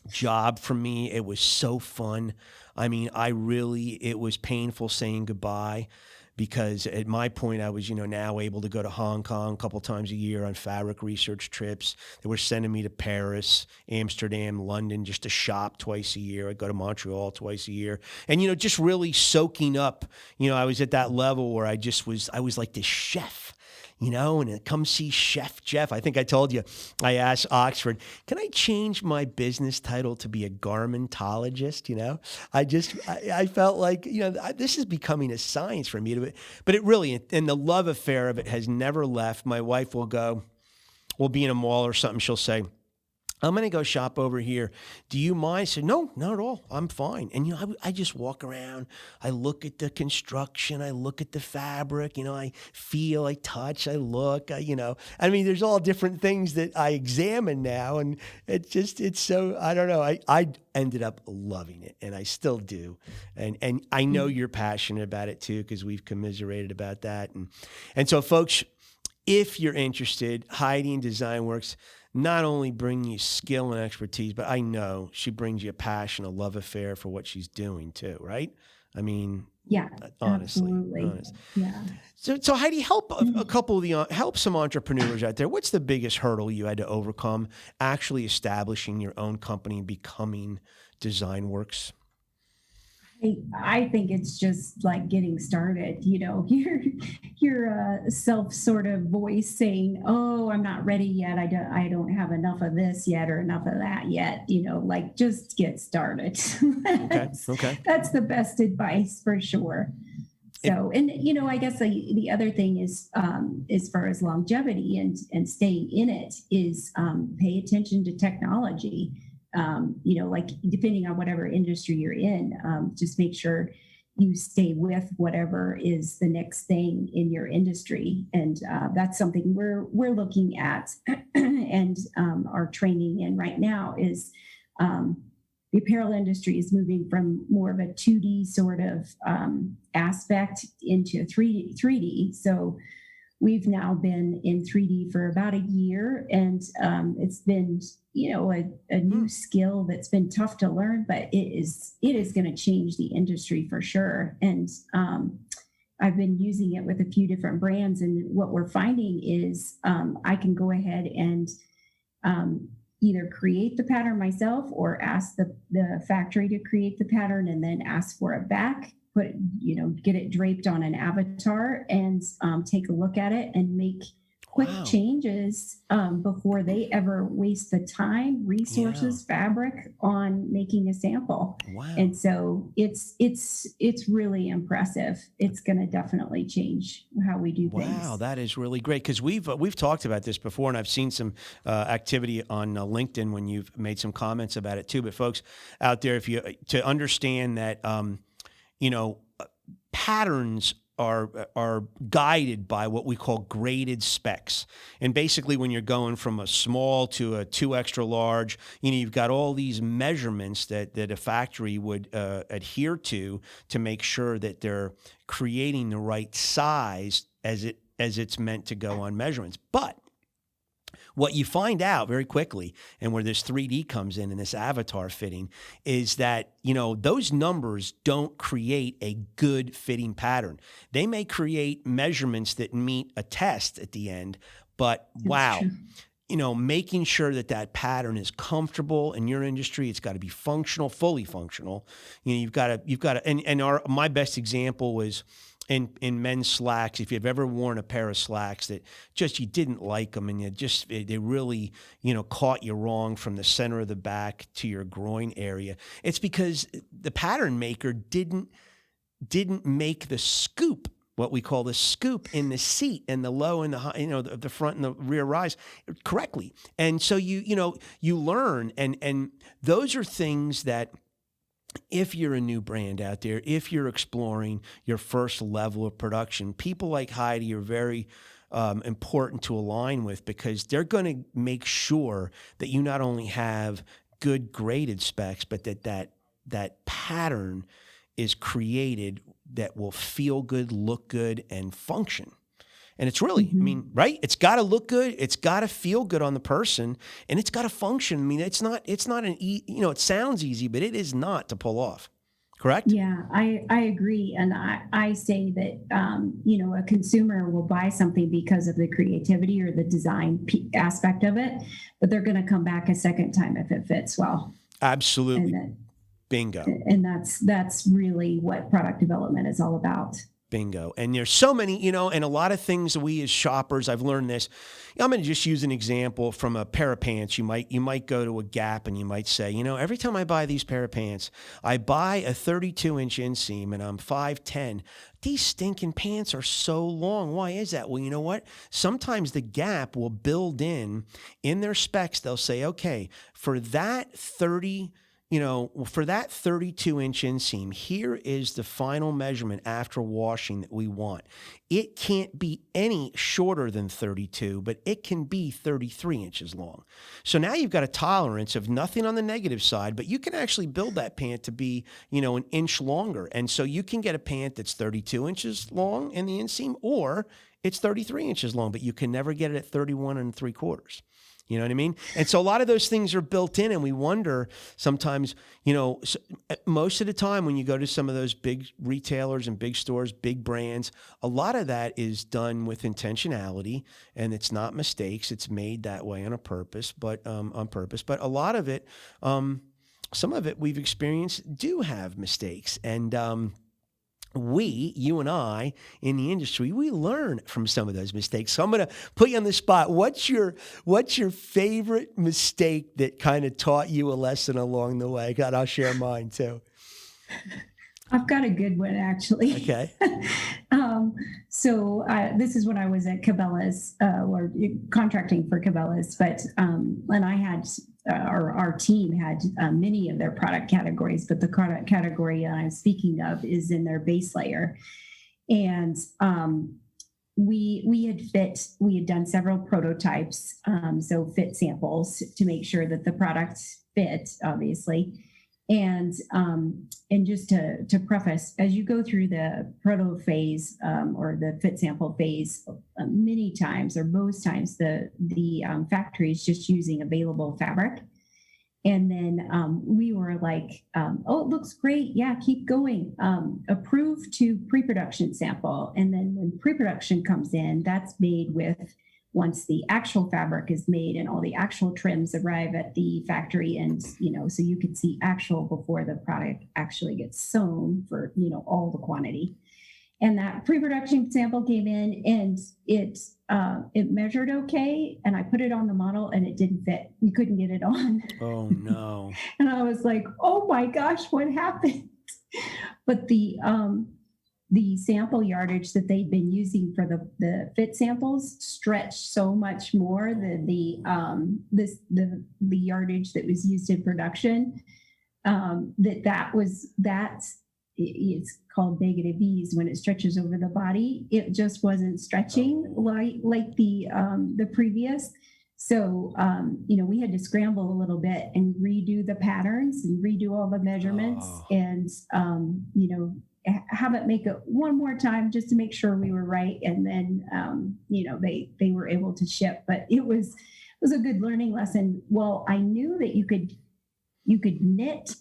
job for me. It was so fun. It was painful saying goodbye, because at my point I was, now able to go to Hong Kong a couple times a year on fabric research trips. They were sending me to Paris, Amsterdam, London, just to shop twice a year. I'd go to Montreal twice a year. And, just really soaking up, I was at that level where I was like this chef. And come see Chef Jeff. I think I told you, I asked Oxford, can I change my business title to be a garmentologist? I felt like, this is becoming a science for me. But it really, and the love affair of it has never left. My wife we'll be in a mall or something. She'll say, I'm going to go shop over here. Do you mind? I said, no, not at all. I'm fine. And, I just walk around. I look at the construction. I look at the fabric. I feel, I touch, I look, there's all different things that I examine now. And it's so, I don't know. I ended up loving it, and I still do. And I know you're passionate about it too, because we've commiserated about that. And so folks, if you're interested, Hiding Design Works not only bring you skill and expertise, but I know she brings you a passion, a love affair for what she's doing too, right? Yeah, honestly, absolutely. Yeah. So Heidi, help some entrepreneurs out there. What's the biggest hurdle you had to overcome actually establishing your own company and becoming Design Works? I think it's just like getting started, your self sort of voice saying, oh, I'm not ready yet. I don't have enough of this yet or enough of that yet, just get started. Okay. That's the best advice for sure. So, I guess the other thing is, as far as longevity and staying in it is pay attention to technology. Depending on whatever industry you're in, just make sure you stay with whatever is the next thing in your industry. And that's something we're looking at and are training in right now is the apparel industry is moving from more of a 2D sort of aspect into 3D. So we've now been in 3D for about a year, and it's been, a new skill that's been tough to learn, but it is going to change the industry for sure. And I've been using it with a few different brands, and what we're finding is I can go ahead and either create the pattern myself or ask the factory to create the pattern and then ask for it back, get it draped on an avatar and take a look at it and make quick changes before they ever waste the time, resources, fabric on making a sample. Wow. And so it's really impressive. It's going to definitely change how we do things. Wow, that is really great, because we've talked about this before, and I've seen some activity on LinkedIn when you've made some comments about it too. But folks out there, to understand that patterns are guided by what we call graded specs. And basically, when you're going from a small to a 2 extra large, you've got all these measurements that a factory would adhere to make sure that they're creating the right size as it's meant to go on measurements. But what you find out very quickly, and where this 3D comes in and this avatar fitting, is that, those numbers don't create a good fitting pattern. They may create measurements that meet a test at the end, but making sure that pattern is comfortable in your industry, it's got to be functional, fully functional. You've got to, and my best example was in men's slacks. If you've ever worn a pair of slacks that just you didn't like them, and they really caught you wrong from the center of the back to your groin area, it's because the pattern maker didn't make the scoop, what we call the scoop in the seat and the low and the high, the front and the rear rise correctly. And so you learn, and those are things that, if you're a new brand out there, if you're exploring your first level of production, people like Hidi are very important to align with, because they're going to make sure that you not only have good graded specs, but that pattern is created that will feel good, look good, and function. And it's really, right? It's got to look good. It's got to feel good on the person, and it's got to function. It's not it sounds easy, but it is not to pull off. Correct? Yeah, I agree. And I say that, a consumer will buy something because of the creativity or the design aspect of it, but they're going to come back a second time if it fits well. Absolutely. Bingo. And that's really what product development is all about. Bingo. And there's so many, and a lot of things that we as shoppers, I've learned this. I'm going to just use an example from a pair of pants. You might go to a Gap and you might say, every time I buy these pair of pants, I buy a 32-inch inseam and I'm 5'10". These stinking pants are so long. Why is that? Well, you know what? Sometimes the Gap will build in their specs. They'll say, okay, for that 32-inch inseam, here is the final measurement after washing that we want. It can't be any shorter than 32, but it can be 33 inches long. So now you've got a tolerance of nothing on the negative side, but you can actually build that pant to be, an inch longer. And so you can get a pant that's 32 inches long in the inseam, or it's 33 inches long, but you can never get it at 31 3/4. You know what I mean? And so a lot of those things are built in, and we wonder sometimes, most of the time when you go to some of those big retailers and big stores, big brands, a lot of that is done with intentionality, and it's not mistakes. It's made that way on purpose. But a lot of it, some of it we've experienced do have mistakes. And you and I in the industry, we learn from some of those mistakes. So I'm going to put you on the spot. What's your favorite mistake that kind of taught you a lesson along the way? God, I'll share mine too. I've got a good one, actually. Okay. This is when I was at Cabela's, or contracting for Cabela's, but when I had, our team had many of their product categories, but the product category I'm speaking of is in their base layer. And we had done several prototypes, so fit samples to make sure that the product fit, obviously. And just to preface, as you go through the proto phase or the fit sample phase, many times or most times the factory is just using available fabric. And then we were like, oh, it looks great. Yeah, keep going. Approved to pre-production sample. And then when pre-production comes in, that's made with, once the actual fabric is made and all the actual trims arrive at the factory, and, so you can see actual before the product actually gets sewn for, all the quantity. And that pre-production sample came in, and it measured okay, and I put it on the model and it didn't fit. We couldn't get it on. Oh no. And I was like, oh my gosh, what happened? But the sample yardage that they'd been using for the fit samples stretched so much more than the yardage that was used in production, it's called negative ease when it stretches over the body. It just wasn't stretching like the previous. So, we had to scramble a little bit and redo the patterns and redo all the measurements and, have it make it one more time just to make sure we were right. And then, they were able to ship, but it was a good learning lesson. Well, I knew that you could knit,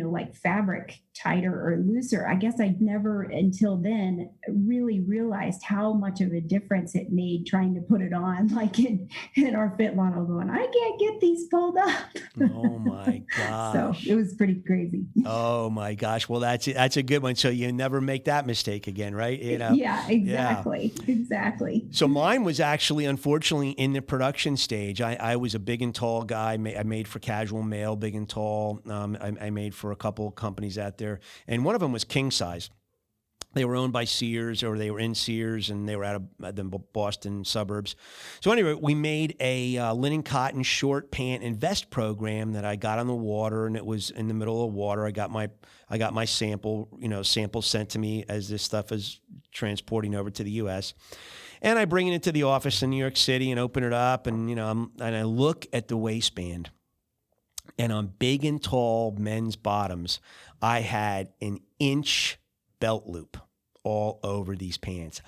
like fabric tighter or looser. I guess I'd never until then really realized how much of a difference it made trying to put it on, like in our fit model going, I can't get these pulled up. Oh my gosh. So it was pretty crazy. Oh my gosh. Well, that's a good one. So you never make that mistake again, right? Yeah, exactly. Yeah. Exactly. So mine was actually, unfortunately, in the production stage. I was a big and tall guy. I made for casual male, big and tall. I made for a couple of companies out there, and one of them was king size. They were owned by Sears, or they were in Sears, and they were out of the Boston suburbs. So anyway, we made a linen cotton short pant and vest program that I got on the water, and it was in the middle of water. I got my sample sent to me as this stuff is transporting over to the U.S. And I bring it into the office in New York City and open it up, and and I look at the waistband. And on big and tall men's bottoms, I had an inch belt loop all over these pants.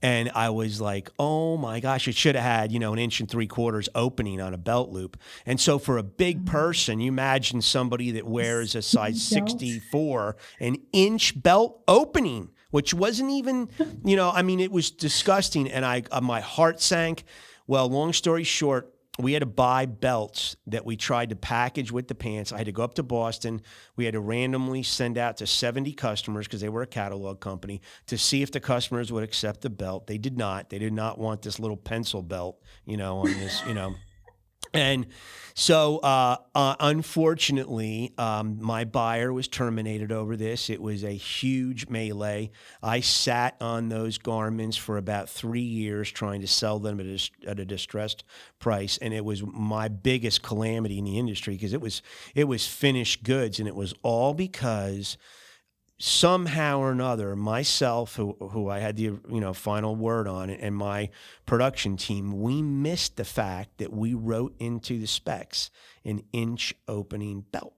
And I was like, oh my gosh, it should have had, an 1 3/4 inch opening on a belt loop. And so for a big person, you imagine somebody that wears a size 64, an inch belt opening, which wasn't even, it was disgusting. And my heart sank. Well, long story short, we had to buy belts that we tried to package with the pants. I had to go up to Boston. We had to randomly send out to 70 customers, because they were a catalog company, to see if the customers would accept the belt. They did not. They did not want this little pencil belt, on this, And so, unfortunately, my buyer was terminated over this. It was a huge melee. I sat on those garments for about 3 years trying to sell them at a distressed price, and it was my biggest calamity in the industry, because it was finished goods, and it was all because somehow or another, myself, who I had the final word on it, and my production team, we missed the fact that we wrote into the specs an inch opening belt,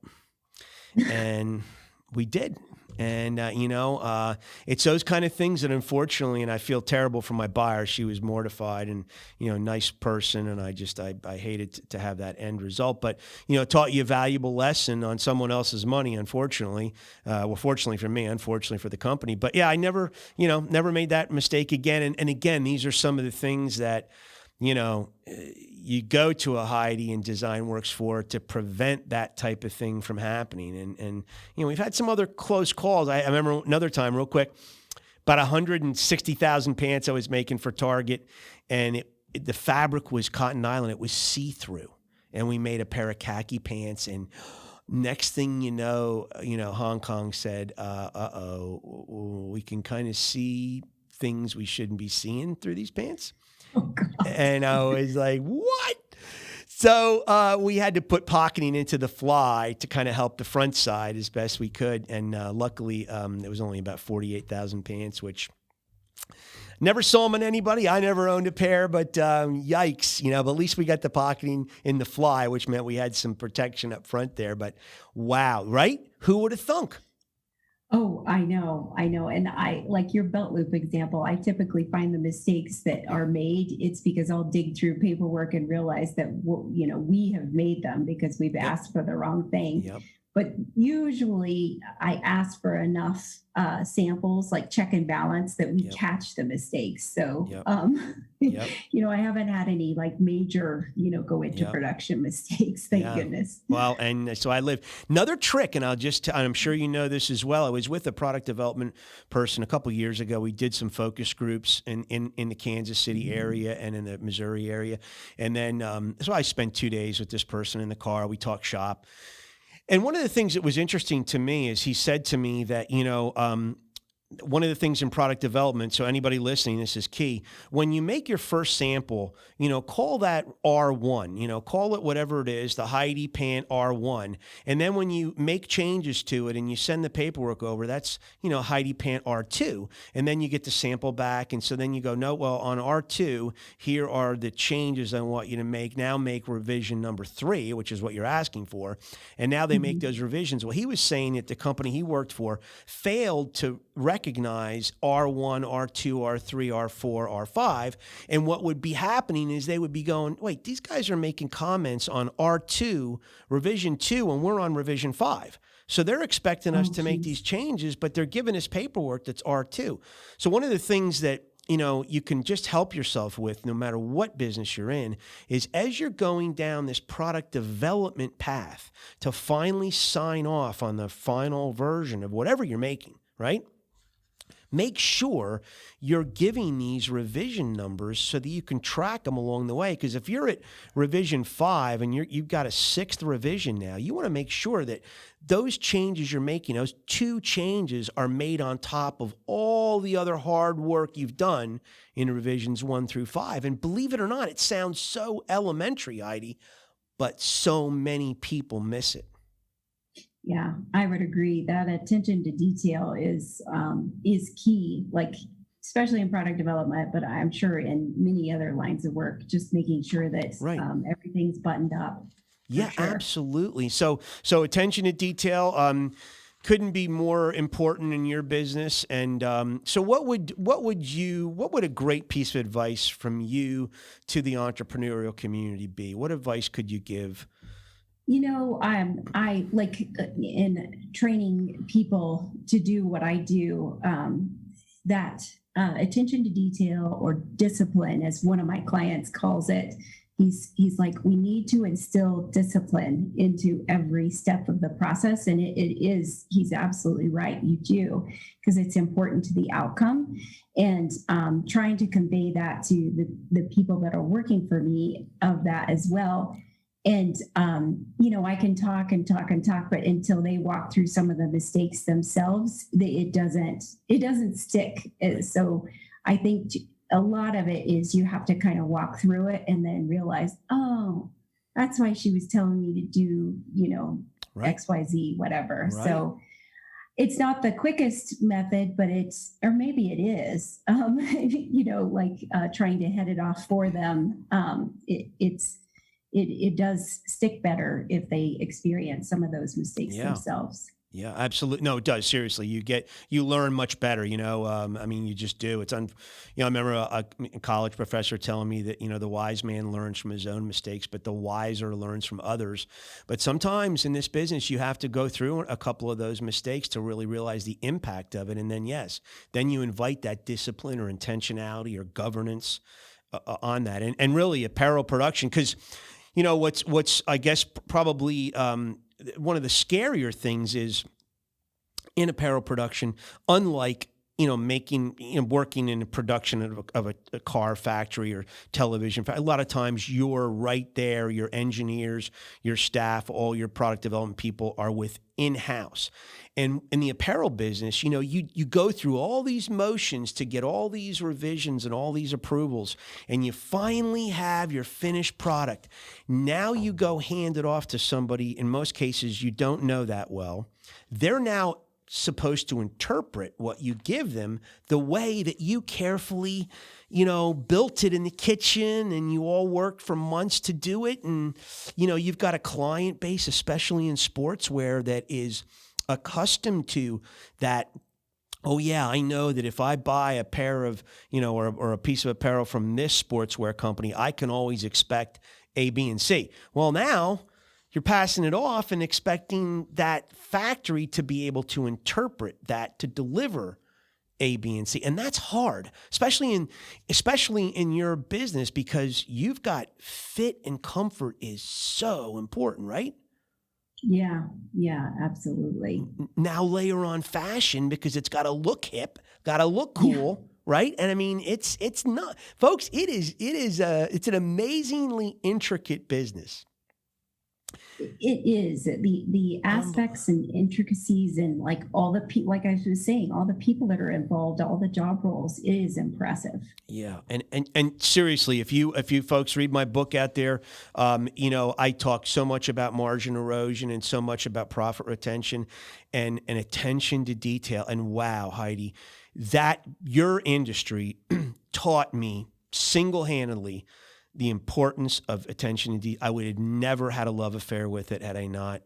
and we did. And, it's those kind of things that, unfortunately, and I feel terrible for my buyer. She was mortified and, nice person. And I hated to have that end result. But, it taught you a valuable lesson on someone else's money, unfortunately. Fortunately for me, unfortunately for the company. But, yeah, I never made that mistake again. And again, these are some of the things that, you go to a Hidi and Design Works for to prevent that type of thing from happening. And we've had some other close calls. I remember another time, real quick, about 160,000 pants I was making for Target, and the fabric was cotton nylon. It was see-through, and we made a pair of khaki pants, and Next thing you know, Hong Kong said, we can kind of see things we shouldn't be seeing through these pants. Oh, God. And I was like, what? So we had to put pocketing into the fly to kind of help the front side as best we could. And luckily, it was only about 48,000 pants, which never saw them on anybody. I never owned a pair, but yikes, but at least we got the pocketing in the fly, which meant we had some protection up front there. But wow, right? Who would have thunk? Oh, I know. And I like your belt loop example. I typically find the mistakes that are made. It's because I'll dig through paperwork and realize that, we have made them because we've asked for the wrong thing. Yep. But usually I ask for enough samples, like check and balance, that we catch the mistakes. So, I haven't had any like major, go into production mistakes. Thank goodness. Well, and so another trick, and I'm sure you know this as well. I was with a product development person a couple of years ago. We did some focus groups in the Kansas City area and in the Missouri area. And then, so I spent 2 days with this person in the car. We talked shop. And one of the things that was interesting to me is he said to me that, one of the things in product development, so anybody listening, this is key. When you make your first sample, call that R1, call it whatever it is, the Hidi pant R1. And then when you make changes to it and you send the paperwork over, that's, Hidi pant R2. And then you get the sample back. And so then you go, no, well, on R2, here are the changes I want you to make. Now make revision number 3, which is what you're asking for. And now they make those revisions. Well, he was saying that the company he worked for failed to recognize R1, R2, R3, R4, R5. And what would be happening is they would be going, wait, these guys are making comments on R2, revision 2, and we're on revision 5. So they're expecting us to make these changes, but they're giving us paperwork that's R2. So one of the things that you can just help yourself with, no matter what business you're in, is as you're going down this product development path to finally sign off on the final version of whatever you're making, right? Make sure you're giving these revision numbers so that you can track them along the way. Because if you're at revision 5 and you've got a 6th revision now, you want to make sure that those changes you're making, those 2 changes, are made on top of all the other hard work you've done in revisions 1 through 5. And believe it or not, it sounds so elementary, Heidi, but so many people miss it. Yeah, I would agree that attention to detail is key, like especially in product development, but I'm sure in many other lines of work, just making sure that everything's buttoned up. Yeah, sure. Absolutely. So attention to detail couldn't be more important in your business. And so what would a great piece of advice from you to the entrepreneurial community be? What advice could you give? I like in training people to do what I do, that attention to detail, or discipline, as one of my clients calls it. He's like, we need to instill discipline into every step of the process. And he's absolutely right. You do, because it's important to the outcome. And trying to convey that to the people that are working for me of that as well. And, I can talk and talk and talk, but until they walk through some of the mistakes themselves, it doesn't stick. So I think a lot of it is you have to kind of walk through it and then realize, oh, that's why she was telling me to do, XYZ, whatever. Right. So it's not the quickest method, but or maybe it is, trying to head it off for them. It does stick better if they experience some of those mistakes themselves. Yeah, absolutely. No, it does. Seriously, you learn much better. You just do. I remember a college professor telling me that the wise man learns from his own mistakes, but the wiser learns from others. But sometimes in this business, you have to go through a couple of those mistakes to really realize the impact of it, and then then you invite that discipline or intentionality or governance on that, and really apparel production, because. What's I guess probably one of the scarier things is in apparel production, unlike making, working in the production of a car factory or television. A lot of times you're right there, your engineers, your staff, all your product development people are in-house. And in the apparel business, you go through all these motions to get all these revisions and all these approvals, and you finally have your finished product. Now you go hand it off to somebody, in most cases you don't know that well. They're now supposed to interpret what you give them the way that you carefully, built it in the kitchen and you all worked for months to do it. And, you've got a client base, especially in sportswear, that is accustomed to that. Oh yeah, I know that if I buy a pair of, or a piece of apparel from this sportswear company, I can always expect A, B, and C. Well, now you're passing it off and expecting that factory to be able to interpret that to deliver A, B, and C. And that's hard, especially in your business, because you've got fit and comfort is so important, right? Yeah, absolutely. Now layer on fashion, because it's got to look hip, got to look cool. Yeah. Right. And I mean, it's not, folks, it's an amazingly intricate business. It is the aspects and intricacies and like all the people, like I was saying, all the people that are involved, all the job roles, it is impressive. Yeah. And seriously, if you folks read my book out there, I talk so much about margin erosion and so much about profit retention and attention to detail. And wow, Heidi, that your industry taught me single-handedly the importance of attention to detail. I would have never had a love affair with it had I not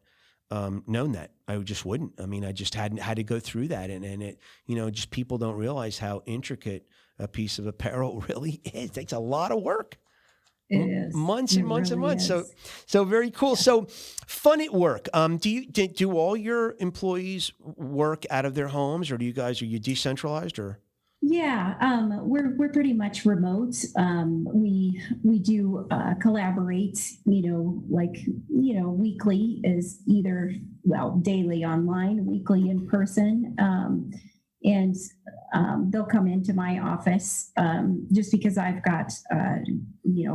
known that. I just wouldn't. I mean, I just hadn't had to go through that. And it, just people don't realize how intricate a piece of apparel really is. It takes a lot of work. It is. Months and months and months. So very cool. Yeah. So fun at work. Do all your employees work out of their homes, or are you decentralized or? Yeah, we're pretty much remote. We do collaborate, weekly is either, daily online, weekly in person. And they'll come into my office just because I've got,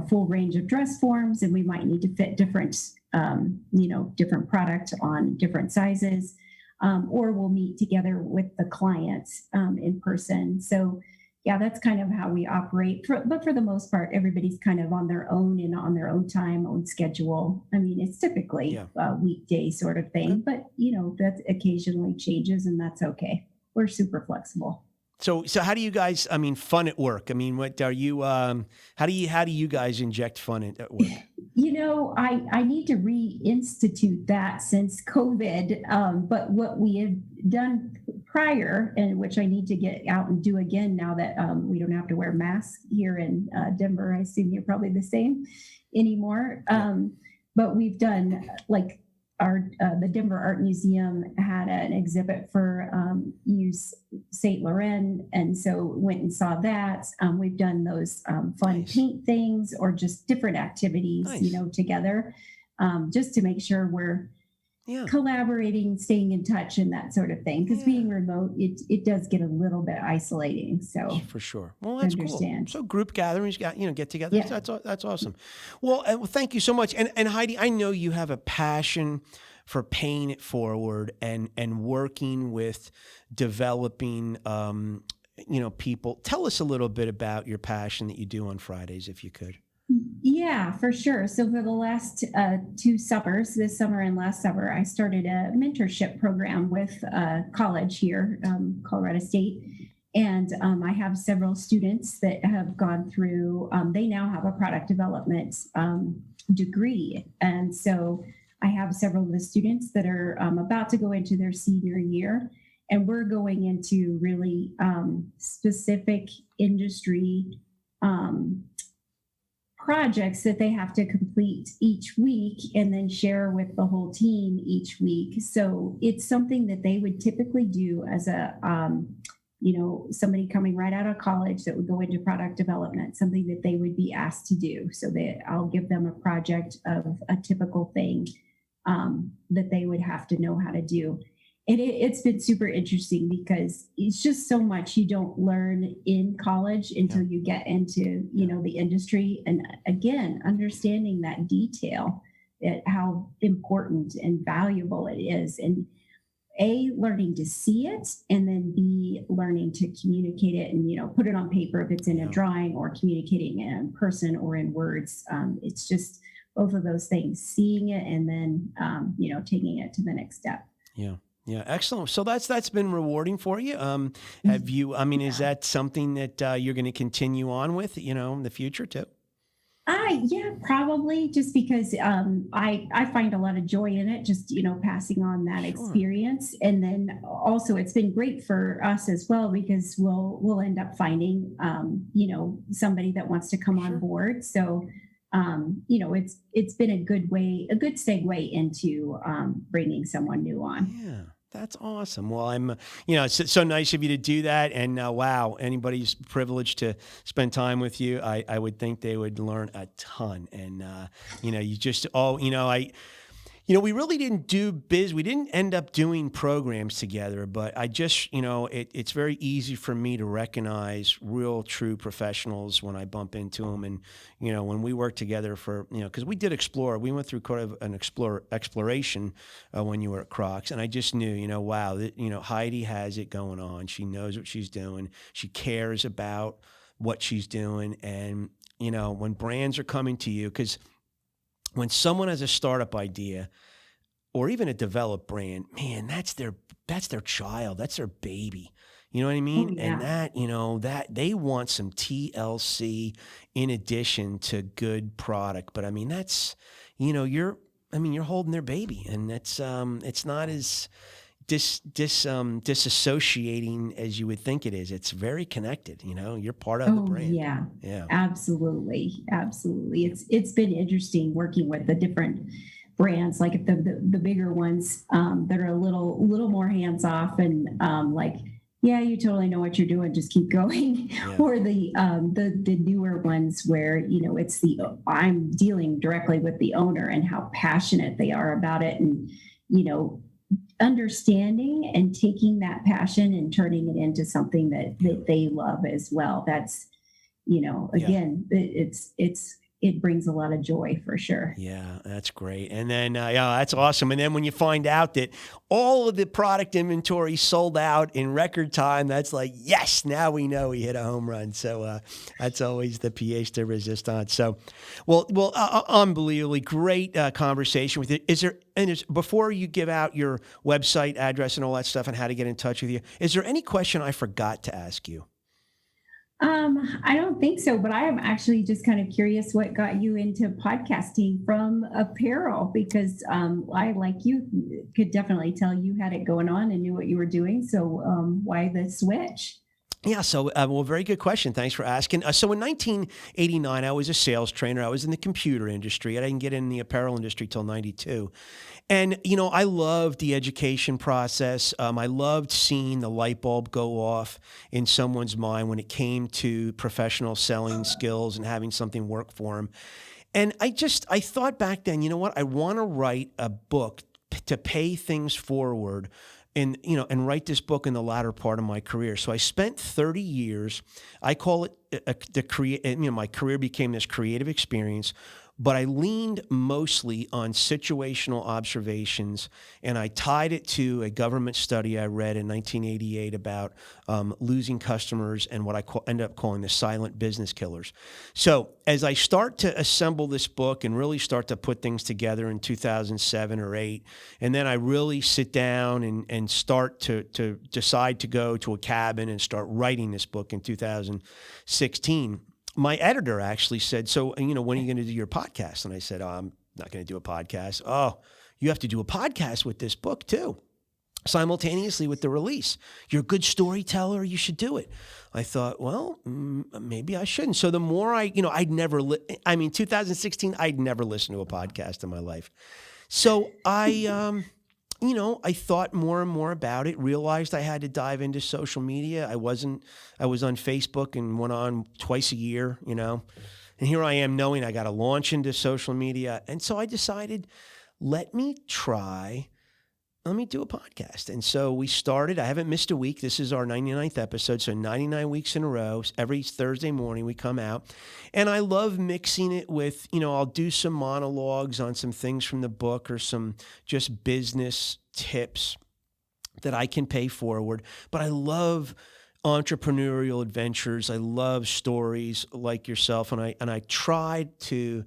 full range of dress forms, and we might need to fit different product on different sizes. Or we'll meet together with the clients in person. So yeah, that's kind of how we operate. But for the most part, everybody's kind of on their own and on their own time, own schedule. I mean, it's typically a weekday sort of thing, but that occasionally changes, and that's okay. We're super flexible. So how do you guys, fun at work? What are you, how do you guys inject fun at work? I need to reinstitute that since COVID. But what we had done prior, and which I need to get out and do again now that we don't have to wear masks here in Denver. I assume you're probably the same anymore. But we've done the Denver Art Museum had an exhibit for Use St. Laurent, and so went and saw that. We've done those fun paint things or just different activities, together, just to make sure we're collaborating, staying in touch, and that sort of thing. Because being remote, it does get a little bit isolating. So for sure. Well, that's cool. So group gatherings, get together. Yeah. That's awesome. Well, thank you so much. And Heidi, I know you have a passion for paying it forward and working with developing, people. Tell us a little bit about your passion that you do on Fridays, if you could. Yeah, for sure. So for the last 2 summers, this summer and last summer, I started a mentorship program with college here, Colorado State. And I have several students that have gone through, they now have a product development degree. And so I have several of the students that are about to go into their senior year. And we're going into really specific industry projects that they have to complete each week and then share with the whole team each week. So it's something that they would typically do as a, somebody coming right out of college that would go into product development, something that they would be asked to do. So that I'll give them a project of a typical thing that they would have to know how to do. And it's been super interesting because it's just so much you don't learn in college until you get into, the industry. And again, understanding that detail, how important and valuable it is. And A, learning to see it, and then B, learning to communicate it and, put it on paper if it's in a drawing, or communicating it in person or in words. It's just both of those things, seeing it and then, taking it to the next step. Yeah. Yeah, excellent. So that's been rewarding for you. Have you? I mean, is that something that you're going to continue on with, in the future too? Yeah, probably, just because I find a lot of joy in it, just passing on that experience. And then also it's been great for us as well, because we'll end up finding somebody that wants to come on board. So it's been a good segue into bringing someone new on. Yeah. That's awesome. Well, it's so nice of you to do that. And wow, anybody's privileged to spend time with you, I would think they would learn a ton. And, you just we really didn't we didn't end up doing programs together, but I just, it's very easy for me to recognize real, true professionals when I bump into them. And, when we work together because we did explore, we went through kind of an exploration when you were at Crocs. And I just knew, wow, Heidi has it going on. She knows what she's doing. She cares about what she's doing. And, when brands are coming to you, because when someone has a startup idea or even a developed brand, man, that's their child, that's their baby. You know what I mean? Oh, yeah. And that they want some TLC in addition to good product. But I mean, that's, you're holding their baby, and that's, it's not as disassociating as you would think it is. It's very connected. You're part of the brand. Yeah, absolutely. It's been interesting working with the different brands, like the bigger ones that are a little more hands off and you totally know what you're doing, just keep going. Yeah. Or the newer ones where it's I'm dealing directly with the owner and how passionate they are about it, and understanding and taking that passion and turning it into something that they love as well. That's, again, it brings a lot of joy for sure. Yeah, that's great. And then, that's awesome. And then when you find out that all of the product inventory sold out in record time, that's like, yes, now we know we hit a home run. So that's always the pièce de résistance. So, well, unbelievably great conversation with you. Before you give out your website address and all that stuff and how to get in touch with you, is there any question I forgot to ask you? I don't think so, but I am actually just kind of curious what got you into podcasting from apparel, because I, like you, could definitely tell you had it going on and knew what you were doing. So why the switch? Yeah, so, very good question. Thanks for asking. So in 1989, I was a sales trainer. I was in the computer industry. I didn't get in the apparel industry till 92. And, I loved the education process. I loved seeing the light bulb go off in someone's mind when it came to professional selling skills and having something work for them. And I thought back then, you know what? I want to write a book to pay things forward and write this book in the latter part of my career. So I spent 30 years, I call it my career became this creative experience, but I leaned mostly on situational observations, and I tied it to a government study I read in 1988 about losing customers and what I ended up calling the silent business killers. So as I start to assemble this book and really start to put things together in 2007 or 8, and then I really sit down and start to decide to go to a cabin and start writing this book in 2016, my editor actually said, so, when are you going to do your podcast? And I said, I'm not going to do a podcast. Oh, you have to do a podcast with this book too, simultaneously with the release. You're a good storyteller. You should do it. I thought, well, maybe I shouldn't. So the more I'd never, 2016, I'd never listened to a podcast in my life. So I thought more and more about it, realized I had to dive into social media. I was on Facebook and went on twice a year, and here I am knowing I got to launch into social media. And so I decided, let me try let me do a podcast. And so we started. I haven't missed a week. This is our 99th episode. So 99 weeks in a row. Every Thursday morning we come out. And I love mixing it with, I'll do some monologues on some things from the book or some just business tips that I can pay forward. But I love entrepreneurial adventures. I love stories like yourself. And I tried to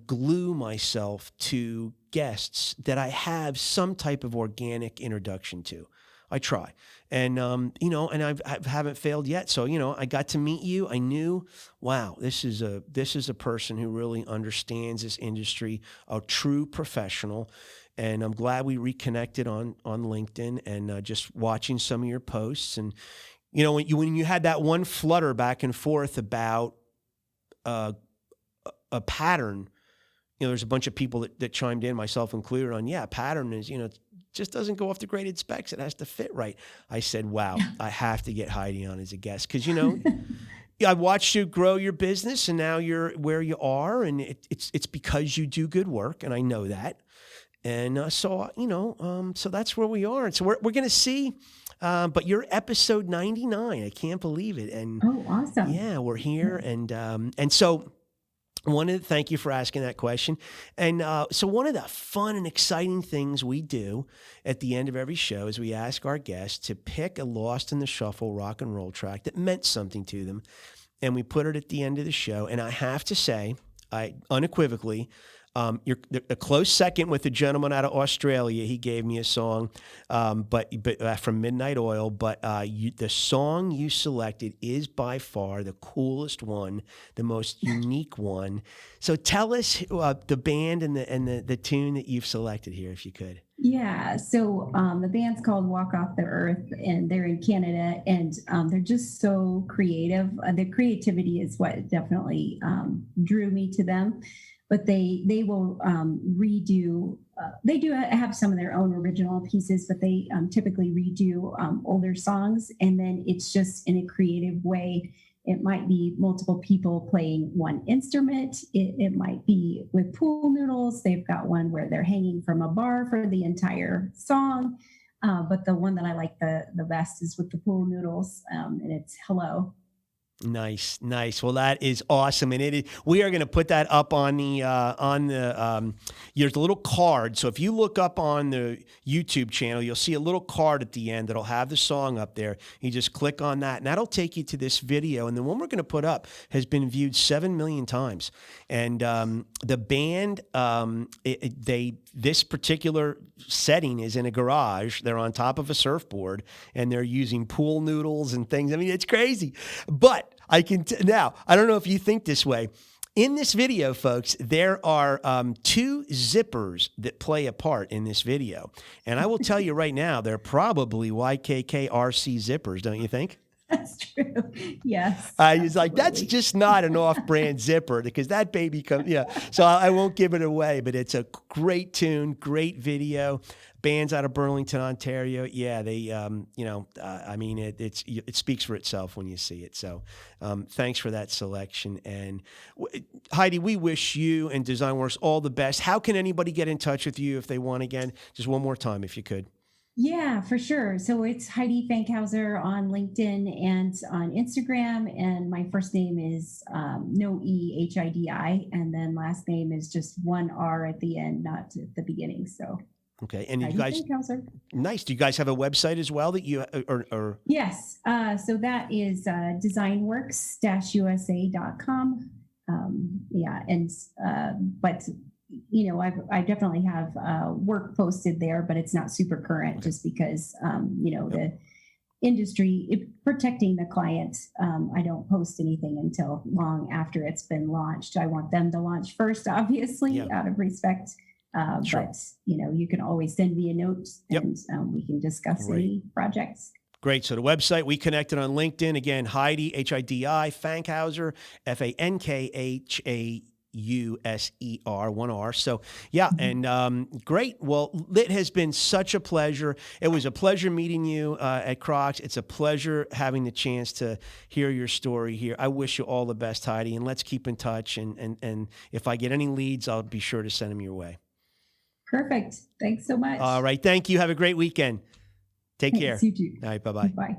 glue myself to guests that I have some type of organic introduction to. I try. And, and I haven't failed yet. So, I got to meet you. I knew, wow, this is a person who really understands this industry, a true professional. And I'm glad we reconnected on LinkedIn and just watching some of your posts. And, when you had that one flutter back and forth about a pattern, there's a bunch of people that chimed in, myself included, on, pattern is, just doesn't go off the graded specs. It has to fit right. I said, wow, I have to get Hidi on as a guest because, I watched you grow your business and now you're where you are. And it's because you do good work. And I know that. And so that's where we are. And so we're going to see, but you're episode 99. I can't believe it. And oh, awesome. Yeah, we're here. And so thank you for asking that question. And so one of the fun and exciting things we do at the end of every show is we ask our guests to pick a lost in the shuffle rock and roll track that meant something to them. And we put it at the end of the show. And I have to say, unequivocally, you're a close second with a gentleman out of Australia. He gave me a song, but from Midnight Oil. But the song you selected is by far the coolest one, the most unique one. So tell us the band and the tune that you've selected here, if you could. Yeah. So the band's called Walk Off the Earth, and they're in Canada, and they're just so creative. The creativity is what definitely drew me to them. But they will redo, they do have some of their own original pieces, but they typically redo older songs. And then it's just in a creative way. It might be multiple people playing one instrument. It might be with pool noodles. They've got one where they're hanging from a bar for the entire song. But the one that I like the best is with the pool noodles, and it's Hello. Nice. Well, that is awesome. And we are going to put that up on the, there's a little card. So if you look up on the YouTube channel, you'll see a little card at the end that'll have the song up there. You just click on that and that'll take you to this video. And the one we're going to put up has been viewed 7 million times. And, the band, this particular setting is in a garage. They're on top of a surfboard and they're using pool noodles and things. I mean, it's crazy, but I don't know if you think this way. In this video, folks, there are 2 zippers that play a part in this video. And I will tell you right now, they're probably YKK RC zippers, don't you think? That's true. Yes. I was like, that's just not an off-brand zipper because that baby comes, So I won't give it away, but it's a great tune, great video. Bands out of Burlington, Ontario. Yeah, they, I mean, it speaks for itself when you see it. So thanks for that selection. And Hidi, we wish you and DesignWorks all the best. How can anybody get in touch with you if they want again? Just one more time, if you could. Yeah, for sure. So it's Hidi Fankhauser on LinkedIn and on Instagram. And my first name is no E, Hidi. And then last name is just one R at the end, not at the beginning. So. Okay. And you guys, nice. Do you guys have a website as well that you, or? Yes. So that is designworks-usa.com. Yeah. And, but I definitely have work posted there, but it's not super current just because, the industry, protecting the client, I don't post anything until long after it's been launched. I want them to launch first, obviously, out of respect. Sure. But, you can always send me a note and we can discuss any projects. Great. So the website, we connected on LinkedIn. Again, Hidi, Hidi, Fankhauser, Fankhauser, 1 R. So yeah. And great. Well, it has been such a pleasure. It was a pleasure meeting you at Crocs. It's a pleasure having the chance to hear your story here. I wish you all the best, Hidi, and let's keep in touch. And if I get any leads, I'll be sure to send them your way. Perfect. Thanks so much. All right. Thank you. Have a great weekend. Take care. Thanks, you too. All right. Bye-bye. Bye.